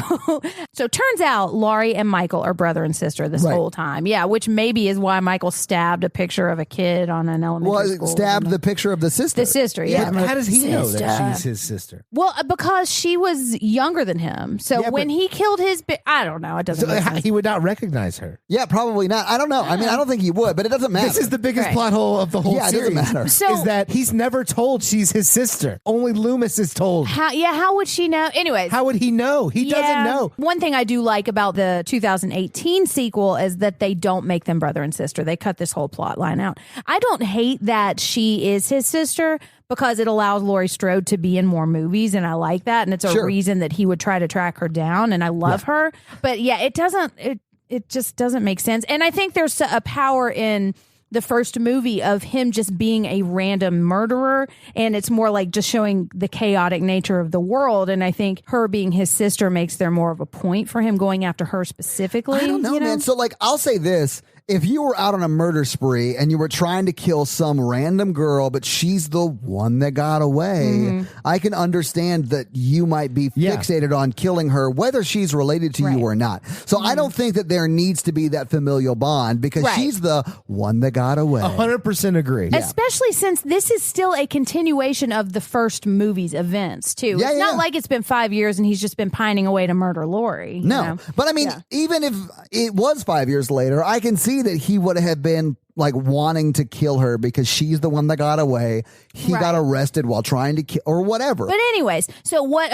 turns out Laurie and Michael are brother and sister this whole time. Yeah, which maybe is why Michael stabbed a picture of a kid on an elementary school. Stabbed the picture of the sister. The sister, yeah. How does he know Sister. that she's his sister? Well, because she was younger than him. So Yeah, when but- he killed his... I don't know. It doesn't make sense. He would not recognize her. Yeah, probably not. I don't know. I mean, I don't think he would, but it doesn't matter. This is the biggest Right. plot hole of the whole Yeah, it series. doesn't matter. So- is that he's never told she's his sister. Only Loomis is told. How would she know? Anyways. How would he know? He doesn't know. One thing I do like about the 2018 sequel is that they don't make them brother and sister. They cut this whole plot line out. I don't hate that she is his sister because it allows Laurie Strode to be in more movies, and I like that. And it's a reason that he would try to track her down, and I love her. But yeah, it just doesn't make sense. And I think there's a power in the first movie of him just being a random murderer, and it's more like just showing the chaotic nature of the world. And I think her being his sister makes there more of a point for him going after her specifically. I don't know, man. So, like, I'll say this. If you were out on a murder spree and you were trying to kill some random girl, but she's the one that got away, I can understand that you might be fixated on killing her, whether she's related to you or not. So I don't think that there needs to be that familial bond because she's the one that got away. 100% agree. Especially since this is still a continuation of the first movie's events, too. Yeah, it's not yeah. like it's been 5 years and he's just been pining away to murder Laurie. you No, know? but I mean, even if it was 5 years later, I can see that he would have been like wanting to kill her because she's the one that got away. He got arrested while trying to kill or whatever. But anyways, so what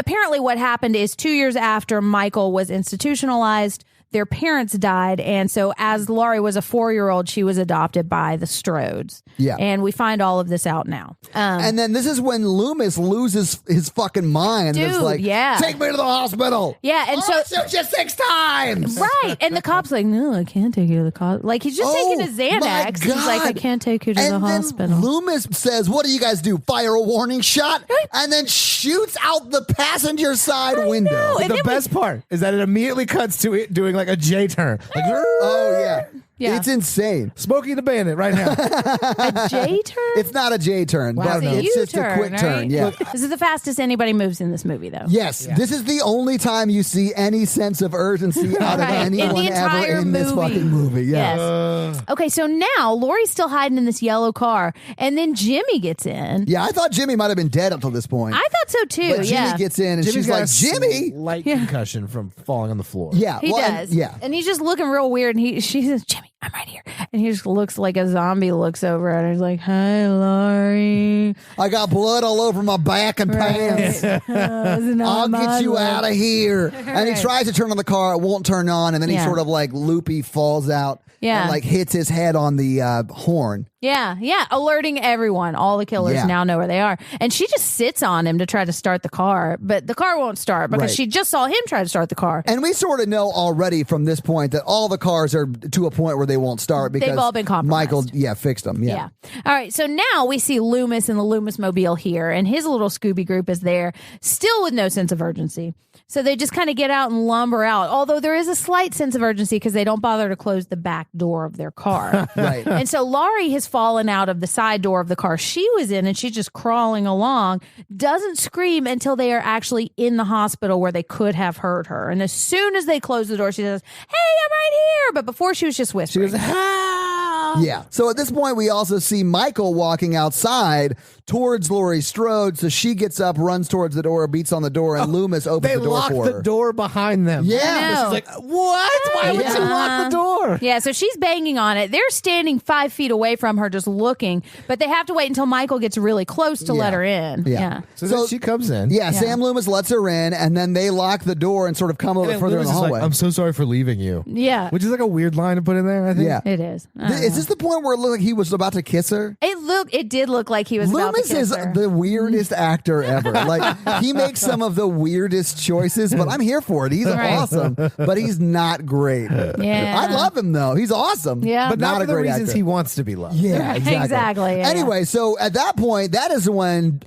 happened is 2 years after Michael was institutionalized, their parents died. And so as Laurie was a 4-year-old, she was adopted by the Strodes. Yeah. And we find all of this out now. And then this is when Loomis loses his fucking mind. It's Dude, like, yeah. take me to the hospital. Yeah, and I'll so- shoot you 6 times. Right. And the cop's like, no, I can't take you to the cop. Like, he's just taking a my Xanax. He's like, I God. can't take you to and the then hospital. Loomis says, what do you guys do? Fire a warning shot? And then shoots out the passenger side window. know. And The then best part is that it immediately cuts to it doing like a J turn. Like, Oh, yeah. Yeah. It's insane. Smokey the Bandit right now. A J turn? It's not a J turn, Wow, but it's it's a just a U-turn, quick turn. right? Yeah. This is the fastest anybody moves in this movie, though. Yes, this is the only time you see any sense of urgency out of Right. In the anyone entire ever in this movie. fucking movie. Yeah. Yes. Okay, so now Lori's still hiding in this yellow car, and then Jimmy gets in. Yeah, I thought Jimmy might have been dead until this point. I thought so too. But Jimmy gets in, and Jimmy's she's got like, a Jimmy? light concussion from falling on the floor. Yeah. He well, does. And, yeah. And he's just looking real weird. And she says, Jimmy, I'm right here. And he just looks like a zombie looks over at her. He's like, hi, Laurie. I got blood all over my back and pants. I'll get you out of here. And he tries to turn on the car. It won't turn on. And then he Yeah. sort of like loopy falls out Yeah. and like hits his head on the horn. Yeah. Alerting everyone. All the killers Yeah. now know where they are. And she just sits on him to try to start the car. But the car won't start because Right. she just saw him try to start the car. And we sort of know already from this point that all the cars are to a point where they won't start because They've all been compromised. Michael, fixed them. Yeah. All right. So now we see Loomis and the Loomis Mobile here, and his little Scooby group is there, still with no sense of urgency. So they just kind of get out and lumber out, although there is a slight sense of urgency because they don't bother to close the back door of their car. Right. And so Laurie has fallen out of the side door of the car she was in, and she's just crawling along, doesn't scream until they are actually in the hospital where they could have heard her. And as soon as they close the door, she says, hey, I'm right here. But before she was just whispering. She goes, help! Yeah. So at this point, we also see Michael walking outside towards Laurie Strode. So she gets up, runs towards the door, beats on the door, and Loomis opens They the door lock for the her. door behind them. Yeah. I know. She's like, what? Why would you lock the door? Yeah, so she's banging on it. They're standing 5 feet away from her, just looking, but they have to wait until Michael gets really close to let her in. Yeah. So then she comes in. Yeah, Sam Loomis lets her in, and then they lock the door and sort of come a little And further in Loomis the is hallway. like, I'm so sorry for leaving you. Yeah. Which is like a weird line to put in there, I think. Yeah. It is. Is this the point where it looked like he was about to kiss her? It did look like he was about to Loomis kiss is her. the weirdest actor ever. Like, he makes some of the weirdest choices, but I'm here for it. He's Right. awesome, but he's not great. Yeah. I love him, though. He's awesome. Yeah. But not a for the great reasons actor. he wants to be loved. Yeah, exactly. Exactly, yeah. Anyway, so at that point, that is when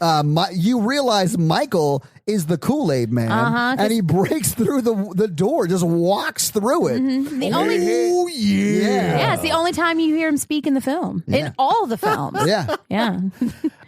you realize Michael is the Kool-Aid man, and he breaks through the door, just walks through it. The only Oh, yeah. Yeah, it's the only time you hear him speak in the film. In all the films. Yeah. Yeah.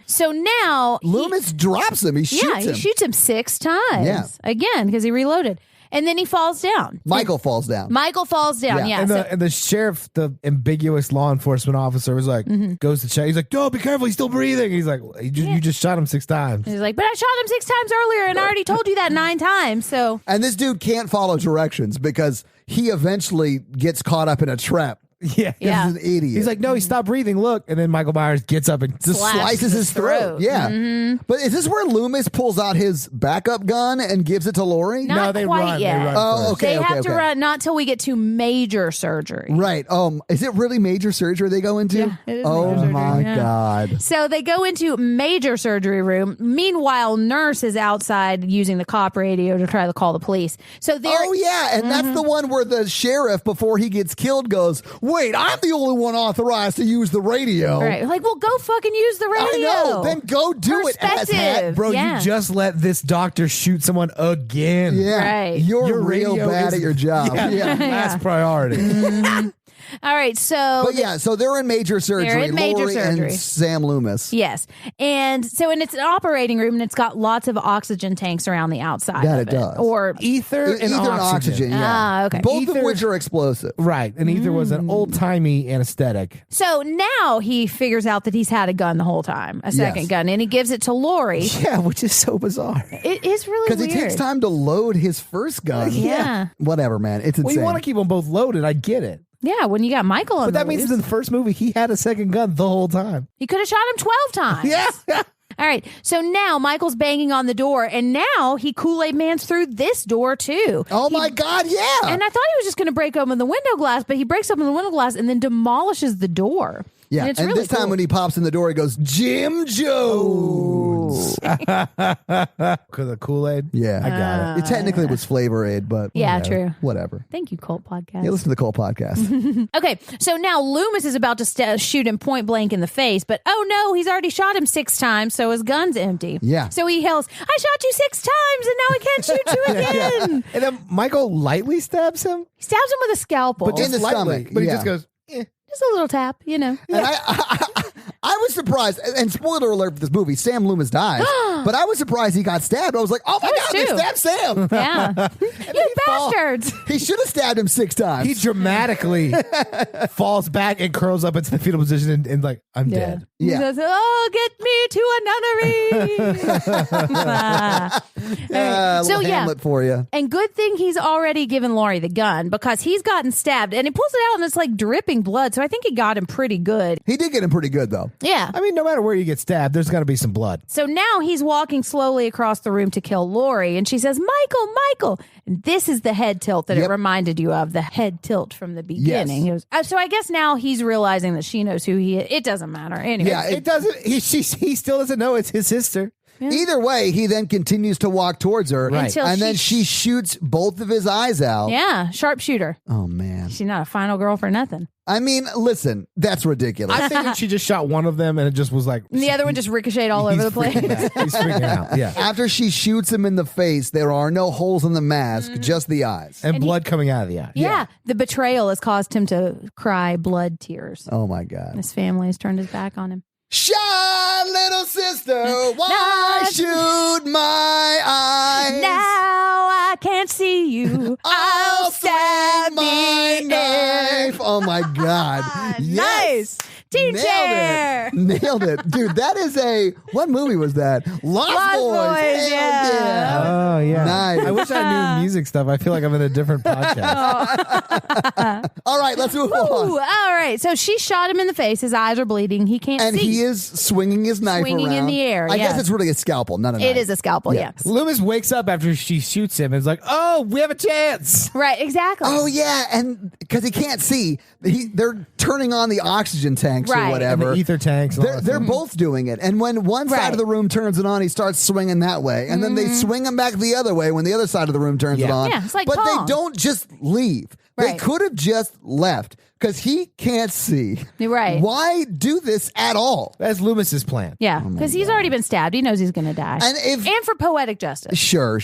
So now Loomis drops him. He shoots him. he shoots him 6 times. Yeah. Again, because he reloaded. And then he falls down. Michael falls down. Michael falls down. Yeah. Yeah. And the sheriff, the ambiguous law enforcement officer, was like, goes to check. He's like, "No, be careful. He's still breathing." He's like, "You just shot him 6 times." He's like, but I shot him 6 times earlier, and I already told you that 9 times. So And this dude can't follow directions because he eventually gets caught up in a trap. Yeah. Yeah. He's an idiot. He's like, "No, he stopped breathing. Look." And then Michael Myers gets up and just slices his throat. Yeah. But is this where Loomis pulls out his backup gun and gives it to Laurie? Not no, they quite run. yet. They run Oh, first. okay. they have to run not till we get to major surgery. Right. Is it really major surgery they go into? Yeah, it is oh major surgery, my yeah. God. So they go into major surgery room. Meanwhile, nurse is outside using the cop radio to try to call the police. So they're Oh yeah, and that's the one where the sheriff, before he gets killed, goes, "Wait, I'm the only one authorized to use the radio." right. Like, well, go fucking use the radio. I know. Then go do it, asshat. Perspective. Bro, Yeah. you just let this doctor shoot someone again. Yeah, Right. you're Your real radio bad is- at your job. Yeah. Last priority. All right. So But yeah, so they're in major surgery. They're in major Laurie surgery. and Sam Loomis. yes. And it's an operating room, and it's got lots of oxygen tanks around the outside. That of it does. Or Ether and oxygen. yeah. Ah, okay. Both of Ether- which are explosive. Right. And ether was an old-timey anesthetic. so now he figures out that he's had a gun the whole time, a second Yes. gun, and he gives it to Lori. Yeah, which is so bizarre. It is really Because weird. it takes time to load his first gun. Yeah. Whatever, man. It's Well, insane. you want to keep them both loaded. I get it. Yeah, when you got Michael on But that the means loose. in the first movie, he had a second gun the whole time. He could have shot him 12 times. Yeah. All right. So now Michael's banging on the door, and now he Kool-Aid Mans through this door too. Oh my God, yeah. And I thought he was just going to break open the window glass, but he breaks open the window glass and then demolishes the door. Yeah, And it's and really this time cool. when he pops in the door, he goes, "Jim Jones." Because of Kool-Aid? Yeah. I got it. It technically was Flavor Aid, but Yeah, whatever. true. Whatever. Thank you, Cult Podcast. Yeah, listen to the Cole podcast. Okay, so now Loomis is about to shoot him point blank in the face, but oh no, he's already shot him 6 times, so his gun's empty. Yeah. So he yells, I shot you 6 times, and now I can't shoot you again. And then Michael lightly stabs him. He stabs him with a scalpel. But just In the lightly. stomach, But he yeah. just goes, Just a little tap, you know. And I was surprised, and spoiler alert for this movie, Sam Loomis dies, but I was surprised he got stabbed. I was like, oh my God, they too. stabbed Sam. Yeah. You bastards. He should have stabbed him 6 times. He dramatically falls back and curls up into the fetal position and like, I'm dead. Yeah. He says, oh, get me to a nunnery. Little Hamlet for you. And good thing he's already given Laurie the gun because he's gotten stabbed and he pulls it out and it's like dripping blood. So I think he got him pretty good. He did get him pretty good, though. Yeah. I mean, no matter where you get stabbed, there's got to be some blood. So now he's walking slowly across the room to kill Laurie. And she says, Michael. And this is the head tilt that it reminded you of, the head tilt from the beginning. Yes. He was, so I guess now he's realizing that she knows who he is. It doesn't matter. Anyway. Yeah, It doesn't. He still doesn't know it's his sister. Yeah. Either way, he then continues to walk towards her, Right. Until and then she shoots both of his eyes out. Yeah, sharpshooter. Oh, man. She's not a final girl for nothing. I mean, listen, that's ridiculous. I think she just shot one of them and it just was like. And the other one just ricocheted all over the place. He's freaking out. Yeah. After she shoots him in the face, there are no holes in the mask, Mm-hmm. just the eyes. And blood coming out of the eye. Yeah, the betrayal has caused him to cry blood tears. Oh, my God. His family has turned his back on him. Shine, little sister, why shoot my eyes? Now I can't see you. I'll stab my the knife. Oh, my God. Nice. Teacher. Nailed it. Dude, that is what movie was that? Lost Boys. Boys, Hell yeah. Oh, yeah. Nice. I wish I knew music stuff. I feel like I'm in a different podcast. All right, let's move Ooh, on. all right. So she shot him in the face. His eyes are bleeding. He can't And see. he is swinging his knife Swinging around. in the air, I guess yeah. it's really a scalpel, not a knife. It is a scalpel, Yeah. yes. Loomis wakes up after she shoots him and is like, oh, we have a chance. Right, exactly. Oh, yeah, and because he can't see, they're turning on the oxygen tanks or Right. whatever. And the ether tanks. and all that They're stuff. both doing it. And when one side Right. of the room turns it on, he starts swinging that way. And then they swing him back the other way when the other side of the room turns it Yeah. on. Yeah, it's like but Pong. they don't just leave. They Right. could have just left because he can't see. Right. Why do this at all? That's Loomis's plan. Yeah, because he's already been stabbed. He knows he's going to die. And for poetic justice. Sure.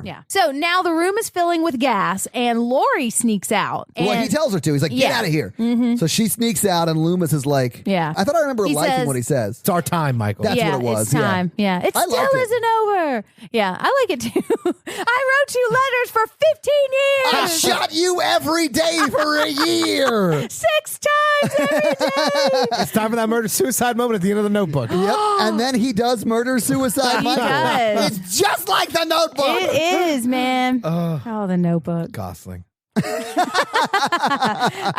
Yeah. So now the room is filling with gas, and Laurie sneaks out. And Well, he tells her to. He's like, get Yeah. out of here. So she sneaks out, and Loomis is like, Yeah. I thought I remember He liking says- what he says. It's our time, Michael. That's yeah, what it was, It's yeah. time. Yeah. It I still liked it. isn't over. Yeah, I like it too. I wrote you letters for 15 I years. shot you every day for a year. 6 times every day. It's time for that murder-suicide moment at the end of the Notebook. Yep. And then he does murder suicide. He Michael. does. It's just like the Notebook. It is, man. Oh, the Notebook. Gosling. All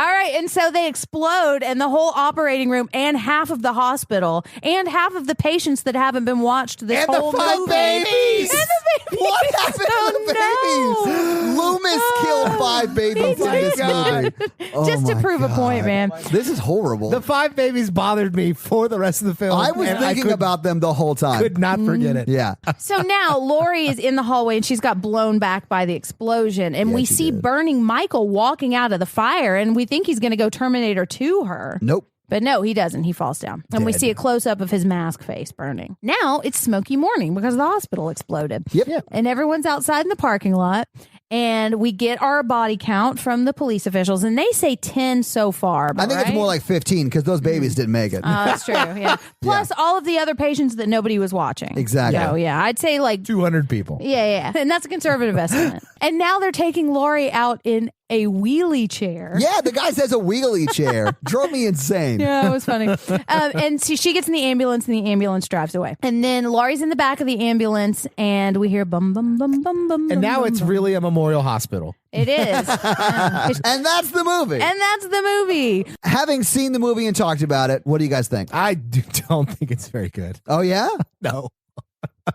right, and so they explode, and the whole operating room, and half of the hospital, and half of the patients that haven't been watched this And the whole 5 movie. babies. And the babies. What happened to the babies? Loomis killed 5 babies in this movie. Oh Just to my prove a point, God. man. This is horrible. The 5 babies bothered me for the rest of the film. I was and thinking about them the whole time. could not forget it. Yeah. So now Laurie is in the hallway, and she's got blown back by the explosion, and we she see did. burning Michael walking out of the fire, and we think he's going to go Terminator 2 her. Nope. But no, he doesn't. He falls down. And we Dead. see a close up of his mask face burning. Now it's smoky morning because the hospital exploded. Yep. And everyone's outside in the parking lot. And we get our body count from the police officials. And they say 10 so far. I think it's more like 15 because those babies didn't make it. Oh, that's true. Yeah. Plus all of the other patients that nobody was watching. Exactly. So, yeah, I'd say like 200 people. Yeah. And that's a conservative estimate. And now they're taking Laurie out in a wheelie chair. Yeah, the guy says a wheelie chair. Drove me insane. Yeah, it was funny. And she gets in the ambulance, and the ambulance drives away. And then Laurie's in the back of the ambulance, and we hear bum, bum, bum, bum, bum. And now bum, it's bum. really a memorial hospital. It is. And that's the movie. And that's the movie. Having seen the movie and talked about it, what do you guys think? I don't think it's very good. Oh, yeah? No.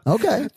Okay.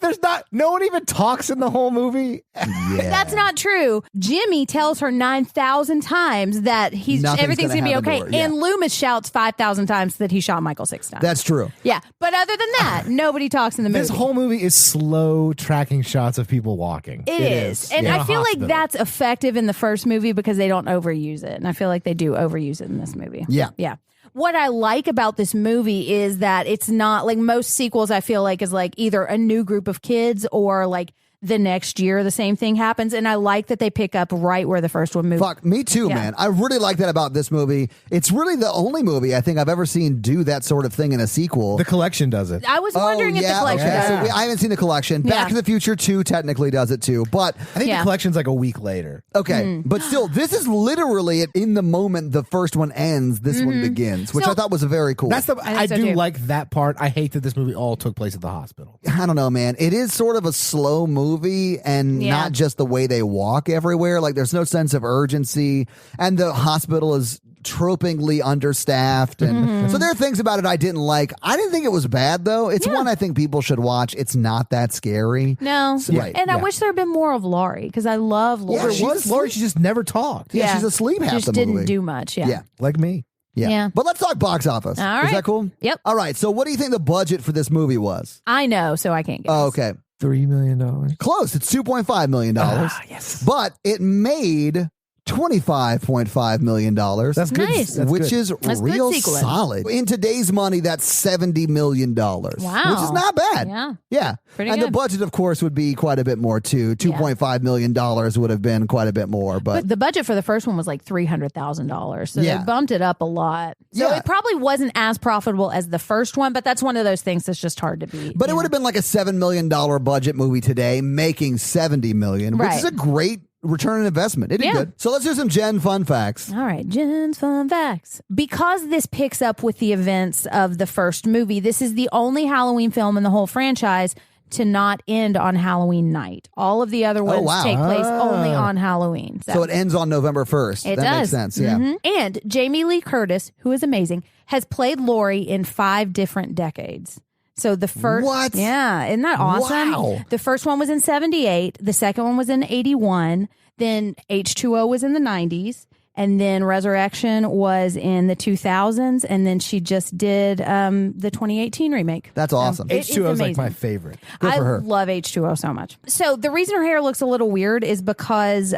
No one even talks in the whole movie. Yeah. That's not true. Jimmy tells her 9,000 times that Nothing's everything's gonna going to be happen okay. to her, yeah. And Loomis shouts 5,000 times that he shot Michael 6 times. That's true. Yeah. But other than that, nobody talks in the movie. This whole movie is slow tracking shots of people walking. It is. And In I a feel hospital. like that's effective in the first movie because they don't overuse it. And I feel like they do overuse it in this movie. Yeah. Yeah. What I like about this movie is that it's not like most sequels, I feel like, is like either a new group of kids or like the next year the same thing happens, and I like that they pick up right where the first one moved. Fuck, me too, man. I really like that about this movie. It's really the only movie I think I've ever seen do that sort of thing in a sequel. The collection does it. I was wondering if the collection does it. I haven't seen the collection. Back to the Future 2 technically does it too, but I think the collection's like a week later. Okay, but still, this is literally in the moment the first one ends, this one begins, which I thought was very cool. That's I do like that part. I hate that this movie all took place at the hospital. I don't know, man. It is sort of a slow movie, and not just the way they walk everywhere. Like, there's no sense of urgency, and the hospital is tropingly understaffed, and so there are things about it I didn't like. I didn't think it was bad though. It's one I think people should watch. It's not that scary. No, so, right? And I wish there had been more of Laurie, because I love Laurie. There was Laurie. She just never talked. Yeah, she's asleep half the movie. Didn't do much. Yeah, like me. Yeah. But let's talk box office. All right. Is that cool? Yep. All right. So what do you think the budget for this movie was? I know, so I can't guess. Oh, okay. $3 million. Close. It's $2.5 million. Yes. But it made $25.5 million. That's good. Nice. Which is real good solid. In today's money, that's $70 million. Wow. Which is not bad. Yeah. Pretty and good. the budget, of course, would be quite a bit more, too. $2.5 million would have been quite a bit more. But the budget for the first one was like $300,000. So they bumped it up a lot. So it probably wasn't as profitable as the first one, but that's one of those things that's just hard to beat. But it would have been like a $7 million budget movie today, making $70 million, which is a great return on investment. It did good. So let's do some Jenn fun facts. All right, Jenn's fun facts. Because this picks up with the events of the first movie, this is the only Halloween film in the whole franchise to not end on Halloween night. All of the other ones take place only on Halloween. So it ends on November 1st. That makes sense. Yeah. And Jamie Lee Curtis, who is amazing, has played Laurie in 5 different decades. So the first, yeah, isn't that awesome? Wow. The first one was in 78. The second one was in 81. Then H2O was in the 90s. And then Resurrection was in the 2000s. And then she just did the 2018 remake. That's awesome. H2O is like my favorite. Good for her. I love H2O so much. So the reason her hair looks a little weird is because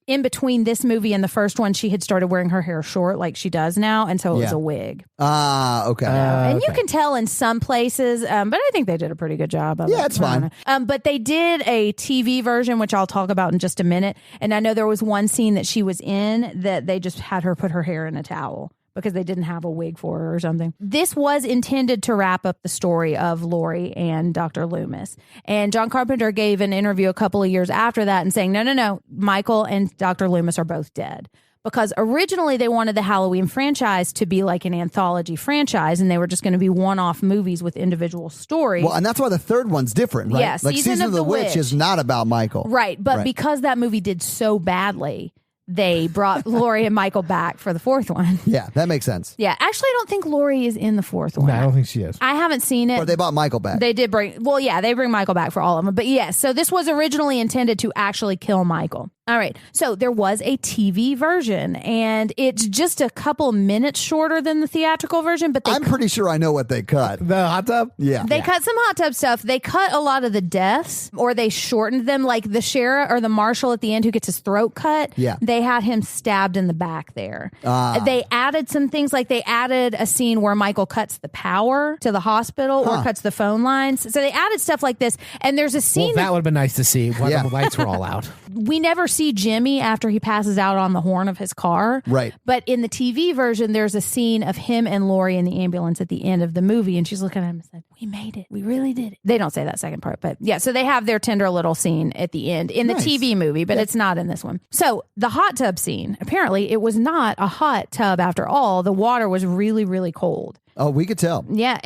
in between this movie and the first one, she had started wearing her hair short like she does now, and so it was a wig. Okay. And you can tell in some places, but I think they did a pretty good job of it. Yeah, it's fine. But they did a TV version, which I'll talk about in just a minute. And I know there was one scene that she was in that they just had her put her hair in a towel because they didn't have a wig for her or something. This was intended to wrap up the story of Laurie and Dr. Loomis. And John Carpenter gave an interview a couple of years after that and saying, no, Michael and Dr. Loomis are both dead. Because originally they wanted the Halloween franchise to be like an anthology franchise, and they were just going to be one-off movies with individual stories. Well, and that's why the third one's different, right? Yeah, like Season of the Witch is not about Michael. Right, but because that movie did so badly, they brought Laurie and Michael back for the fourth one. Yeah, that makes sense. Yeah, actually, I don't think Laurie is in the fourth one. No, I don't think she is. I haven't seen it. Or they brought Michael back. They did bring Michael back for all of them. But yes, so this was originally intended to actually kill Michael. All right, so there was a TV version, and it's just a couple minutes shorter than the theatrical version. But I'm pretty sure I know what they cut. The hot tub? Yeah. They cut some hot tub stuff. They cut a lot of the deaths, or they shortened them, like the sheriff or the marshal at the end who gets his throat cut. Yeah. They had him stabbed in the back there. They added some things, like they added a scene where Michael cuts the power to the hospital or cuts the phone lines. So they added stuff like this. And there's a scene that would have been nice to see when the lights were all out. We never see Jimmy after he passes out on the horn of his car. Right. But in the TV version, there's a scene of him and Laurie in the ambulance at the end of the movie. And she's looking at him and said, "We made it. We really did it." They don't say that second part, but yeah. So they have their tender little scene at the end in the TV movie, but it's not in this one. So the hot tub scene, apparently it was not a hot tub after all. The water was really, really cold. Oh, we could tell. Yeah.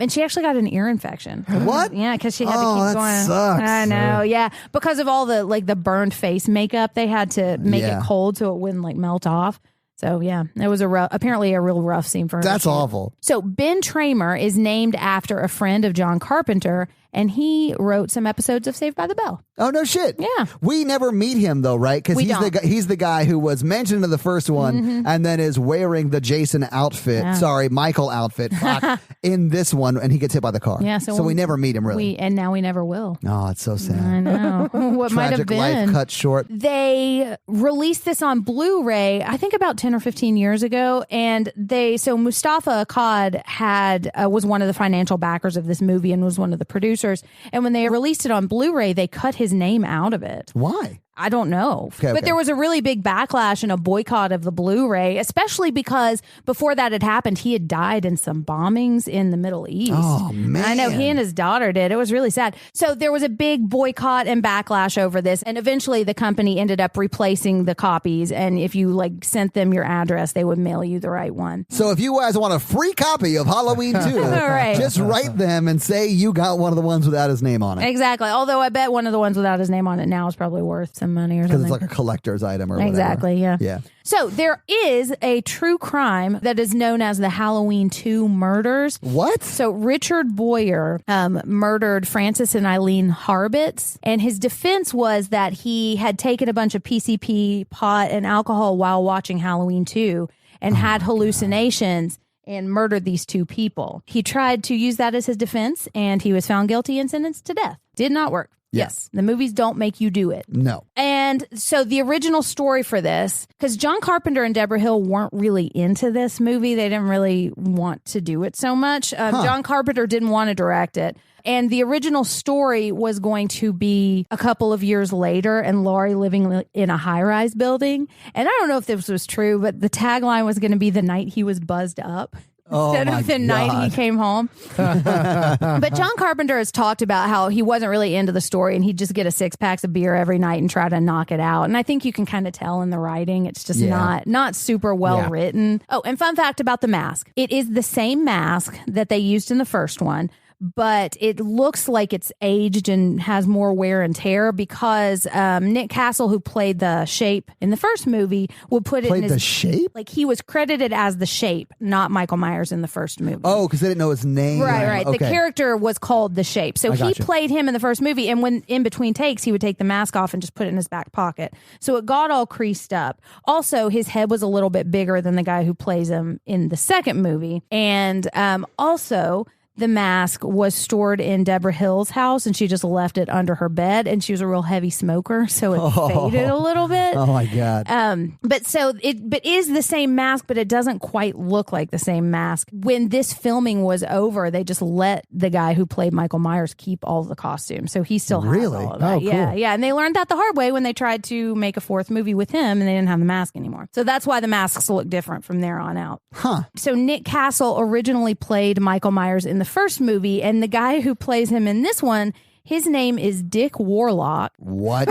And she actually got an ear infection. What? Yeah, because she had to keep that going. Sucks. I know. Yeah, because of all the burnt face makeup, they had to make it cold so it wouldn't melt off. So yeah, it was apparently a real rough scene for her. That's awful. So Ben Tramer is named after a friend of John Carpenter, and he wrote some episodes of Saved by the Bell. Oh, no shit. Yeah. We never meet him, though, right? Because he's the guy who was mentioned in the first one and then is wearing the Jason outfit, Michael outfit, in this one, and he gets hit by the car. Yeah, so we never meet him, really. And now we never will. Oh, it's so sad. I know. What might have Tragic been. life cut short. They released this on Blu-ray, I think about 10 or 15 years ago, and Mustafa Akkad was one of the financial backers of this movie and was one of the producers. Ghostbusters. And when they released it on Blu-ray, they cut his name out of it. Why? I don't know. But there was a really big backlash and a boycott of the Blu-ray, especially because before that had happened, he had died in some bombings in the Middle East. Oh, man. I know, he and his daughter did. It was really sad. So there was a big boycott and backlash over this. And eventually the company ended up replacing the copies. And if you like sent them your address, they would mail you the right one. So if you guys want a free copy of Halloween 2, Right. just write them and say you got one of the ones without his name on it. Exactly. Although I bet one of the ones without his name on it now is probably worth some money or something. Because it's like a collector's item or whatever. Exactly, yeah. Yeah. So there is a true crime that is known as the Halloween 2 murders. What? So Richard Boyer murdered Francis and Eileen Harbitz, and his defense was that he had taken a bunch of PCP, pot, and alcohol while watching Halloween 2 and had hallucinations and murdered these two people. He tried to use that as his defense, and he was found guilty and sentenced to death. Did not work. Yeah. Yes. The movies don't make you do it. No. And so the original story for this, because John Carpenter and Deborah Hill weren't really into this movie. They didn't really want to do it so much. John Carpenter didn't want to direct it. And the original story was going to be a couple of years later and Laurie living in a high-rise building. And I don't know if this was true, but the tagline was going to be the night he was buzzed up. Instead of the night he came home. But John Carpenter has talked about how he wasn't really into the story and he'd just get a 6-pack of beer every night and try to knock it out. And I think you can kind of tell in the writing. It's just not super well written. Oh, and fun fact about the mask. It is the same mask that they used in the first one, but it looks like it's aged and has more wear and tear because Nick Castle, who played the Shape in the first movie, would put it in his... the Shape? Like, he was credited as the Shape, not Michael Myers in the first movie. Oh, because they didn't know his name. Right. Okay. The character was called the Shape. So he played him in the first movie, and when in between takes, he would take the mask off and just put it in his back pocket. So it got all creased up. Also, his head was a little bit bigger than the guy who plays him in the second movie. And also... the mask was stored in Deborah Hill's house, and she just left it under her bed, and she was a real heavy smoker, so it faded a little bit. Oh, my God. But is the same mask, but it doesn't quite look like the same mask. When this filming was over, they just let the guy who played Michael Myers keep all the costumes, so he still has all of that. Oh, cool. Yeah, and they learned that the hard way when they tried to make a fourth movie with him, and they didn't have the mask anymore. So that's why the masks look different from there on out. Huh. So Nick Castle originally played Michael Myers in the first movie, and the guy who plays him in this one, his name is Dick Warlock. What?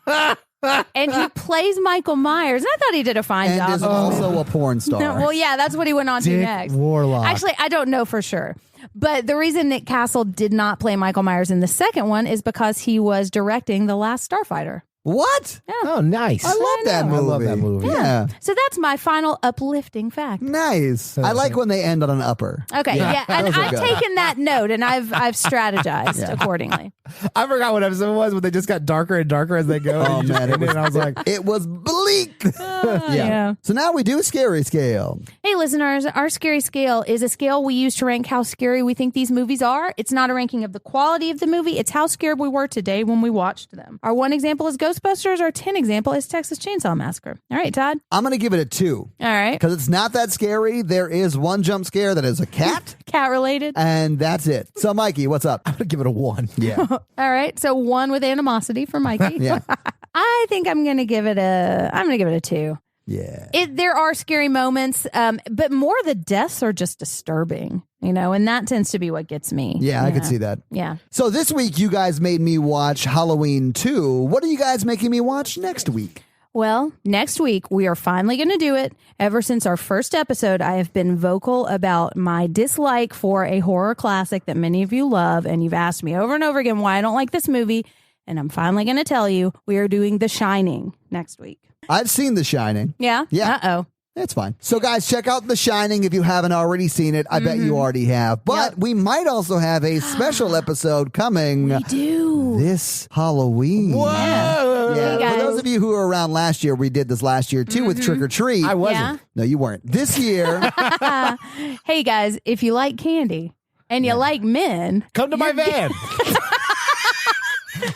And he plays Michael Myers. And I thought he did a fine job. And is also a porn star. Well, yeah, that's what he went on to next. Warlock. Actually, I don't know for sure. But the reason Nick Castle did not play Michael Myers in the second one is because he was directing The Last Starfighter. What? Yeah. Oh, nice. I love that movie. I love that movie. Yeah. So that's my final uplifting fact. Nice. I like when they end on an upper. Okay, yeah. And Those are I've good. taken that note and I've strategized accordingly. I forgot what episode it was, but they just got darker and darker as they go. Oh, man. And I was like, It was bleak. Yeah. So now we do a scary scale. Hey, listeners, our scary scale is a scale we use to rank how scary we think these movies are. It's not a ranking of the quality of the movie. It's how scared we were today when we watched them. Our one example is Ghostbusters. Our 10 example is Texas Chainsaw Massacre. All right, Todd. I'm going to give it a 2. All right. Because it's not that scary. There is one jump scare that is a cat. Cat related. And that's it. So, Mikey, what's up? I'm going to give it a 1. Yeah. All right. So 1 with animosity for Mikey. Yeah. I think I'm going to give it a 2. Yeah. There are scary moments, but more the deaths are just disturbing, and that tends to be what gets me. Yeah, I could see that. Yeah. So this week, you guys made me watch Halloween 2. What are you guys making me watch next week? Well, next week, we are finally going to do it. Ever since our first episode, I have been vocal about my dislike for a horror classic that many of you love, and you've asked me over and over again why I don't like this movie, and I'm finally going to tell you we are doing The Shining next week. I've seen The Shining. Yeah? Yeah. Uh-oh. That's fine. So, guys, check out The Shining if you haven't already seen it. I bet you already have. But we might also have a special episode coming We do. this Halloween. Whoa! Yeah. Hey, For guys. those of you who were around last year, we did this last year too with Trick or Treat. I wasn't. Yeah. No, you weren't. This year, Hey, guys, if you like candy and you like men, Come to my van.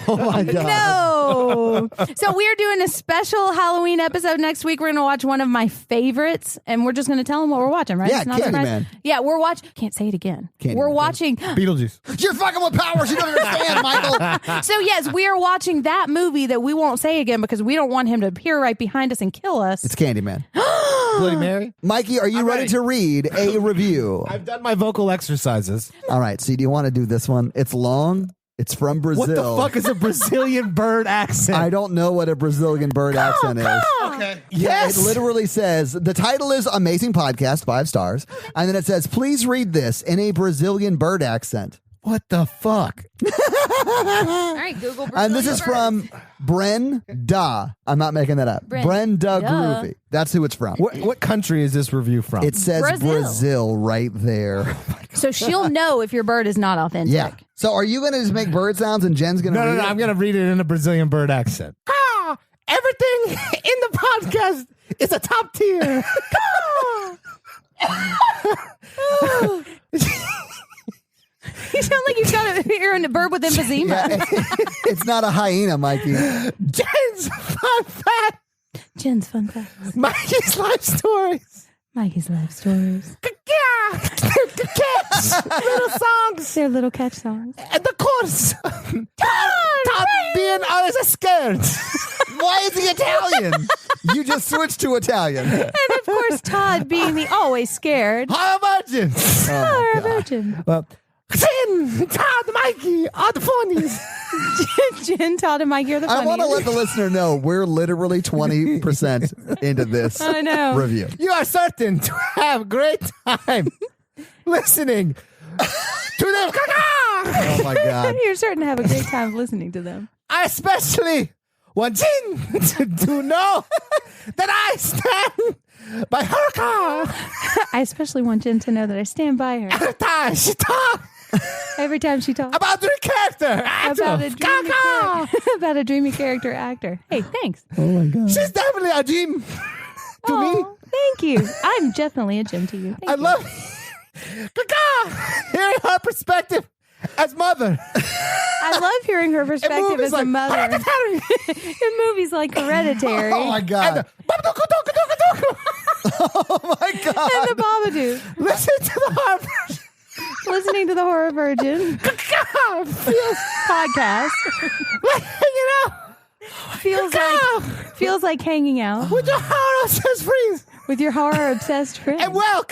oh my God. no. Oh. So we're doing a special Halloween episode next week. We're going to watch one of my favorites, and we're just going to tell them what we're watching, right? Yeah, It's not a surprise? Candyman. Yeah, we're watching. Can't say it again. We're watching. Beetlejuice. You're fucking with powers you don't understand, Michael. So yes, we are watching that movie that we won't say again because we don't want him to appear right behind us and kill us. It's Candyman. Bloody Mary. Mikey, are you ready ready to read a review? I've done my vocal exercises. All right, so do you want to do this one? It's long. It's from Brazil. What the fuck is a Brazilian bird accent? I don't know what a Brazilian bird accent is. Okay. It literally says, the title is Amazing Podcast, 5 stars. And then it says, please read this in a Brazilian bird accent. What the fuck? All right, Google. And this is from Brenda. I'm not making that up. Brenda Groovy. That's who it's from. What country is this review from? It says Brazil right there. So she'll know if your bird is not authentic. Yeah. So are you going to just make bird sounds and Jen's going to read No. it? I'm going to read it in a Brazilian bird accent. Everything in the podcast is a top tier. You sound like you're in a bird with emphysema. Yeah, it's not a hyena, Mikey. Jen's fun fact. Jen's fun facts. Mikey's life stories. Mikey's life stories. Catch. Little songs. They're little catch songs. And the chorus. Todd being always scared. Why is he Italian? You just switched to Italian. And of course, Todd being the always scared. Hi, virgin. Oh, virgin. Well, Jen, Todd, Mikey are the funnies. Jen, Todd, and Mikey are the I funniest. want to let the listener know we're literally 20% into this I know. review. You are certain to have a great time listening to them. Oh, my God. You're certain to have a great time listening to them. I especially want Jen to know that I stand by her car I especially want Jen to know that I stand by her every time she talks every time she talks about the character. about a dreamy character actor. Hey, thanks. Oh, my God. She's definitely a Jim to me. Thank you. I'm definitely a Jen to you. Thank I you. love hearing her perspective as mother. I love hearing her perspective as a mother. In movies like Hereditary Oh, my God. Oh, my God. and The Babadook. Listen to the heart. Listening to the Horror Virgin podcast feels like hanging out with your horror obsessed friends. with your horror obsessed friend. And well,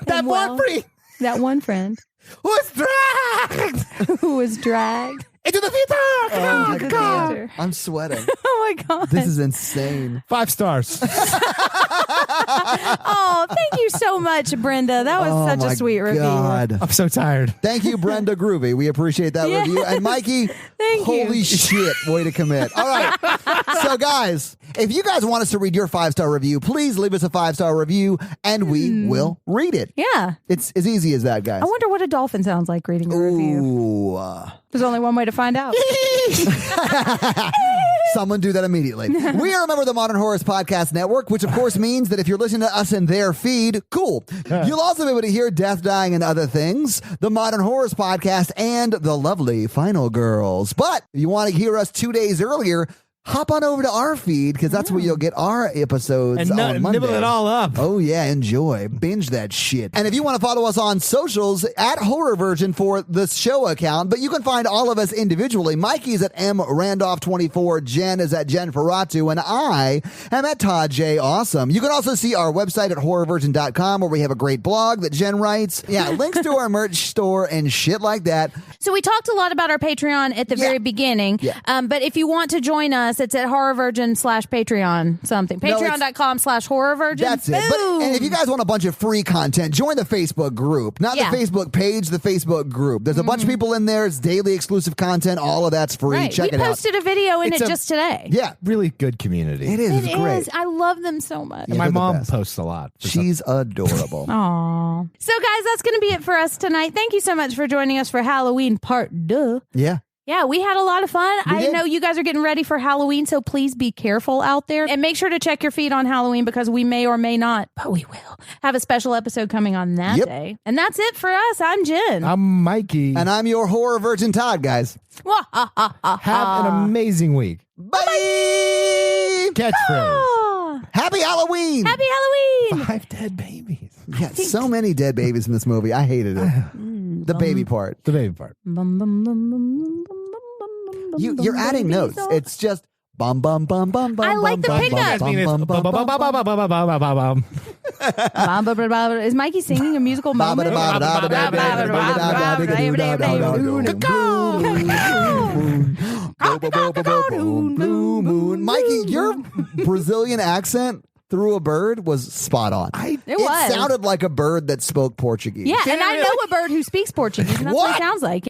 that one friend That one friend who was who was dragged dragged into the theater. Oh, my into the God. theater. I'm sweating. Oh my God. This is insane. 5 stars. Oh, thank you so much, Brenda. That was such my a sweet review. God. I'm so tired. Thank you, Brenda Groovy. We appreciate that Yeah. review. And Mikey, Thank you. holy shit, way to commit. All right. So, guys, if you guys want us to read your 5-star review, please leave us a 5-star review and we will read it. Yeah. It's as easy as that, guys. I wonder what a dolphin sounds like reading a review. Ooh. There's only one way to find out. Someone do that immediately. We are a member of the Modern Horrors Podcast Network, which of course means that if you're listening to us in their feed, cool. You'll also be able to hear Death, Dying, and Other Things, the Modern Horrors Podcast, and the lovely Final Girls. But if you want to hear us 2 days earlier, hop on over to our feed because that's where you'll get our episodes And on Monday. nibble it all up. Oh, yeah, enjoy. Binge that shit. And if you want to follow us on socials, at Horror Virgin for the show account, but you can find all of us individually. Mikey's at M Randolph24, Jen is at Jen Ferratu, and I am at Todd J. Awesome. You can also see our website at horrorvirgin.com where we have a great blog that Jen writes. Yeah, links to our merch store and shit like that. So we talked a lot about our Patreon at the very beginning. Yeah. But if you want to join us, it's at horrorvirgin/Patreon something. Patreon.com/horrorvirgin. That's it. But, and if you guys want a bunch of free content, join the Facebook group. Not the Facebook page, the Facebook group. There's a bunch of people in there. It's daily exclusive content. All of that's free. Right. Check we it out. posted a video in It's it a- just today. Yeah. Really good community. It is. It It's great. is. I love them so much. Yeah. My they're the mom best. posts a lot. She's adorable. Aw. So, guys, that's going to be it for us tonight. Thank you so much for joining us for Halloween Part 2. Yeah. Yeah, we had a lot of fun. I did. know you guys are getting ready for Halloween, so please be careful out there. And make sure to check your feed on Halloween because we may or may not, but we will have a special episode coming on that day. And that's it for us. I'm Jen. I'm Mikey. And I'm your horror virgin Todd, guys. Have an amazing week. Bye! Catchphrase. Happy Halloween! Happy Halloween! 5 dead babies. Yeah, so many dead babies in this movie. I hated it. The baby part. The baby part. You're adding notes. It's just bum bum bum bum bum. I like the bum, pickup. bum, bum, bum, bum, bum. Is Mikey singing a musical moment? Blue moon. Mikey, your Brazilian accent through a bird was spot on. It sounded like a bird that spoke Portuguese. Yeah, and I know a bird who speaks Portuguese, and that's what it sounds like.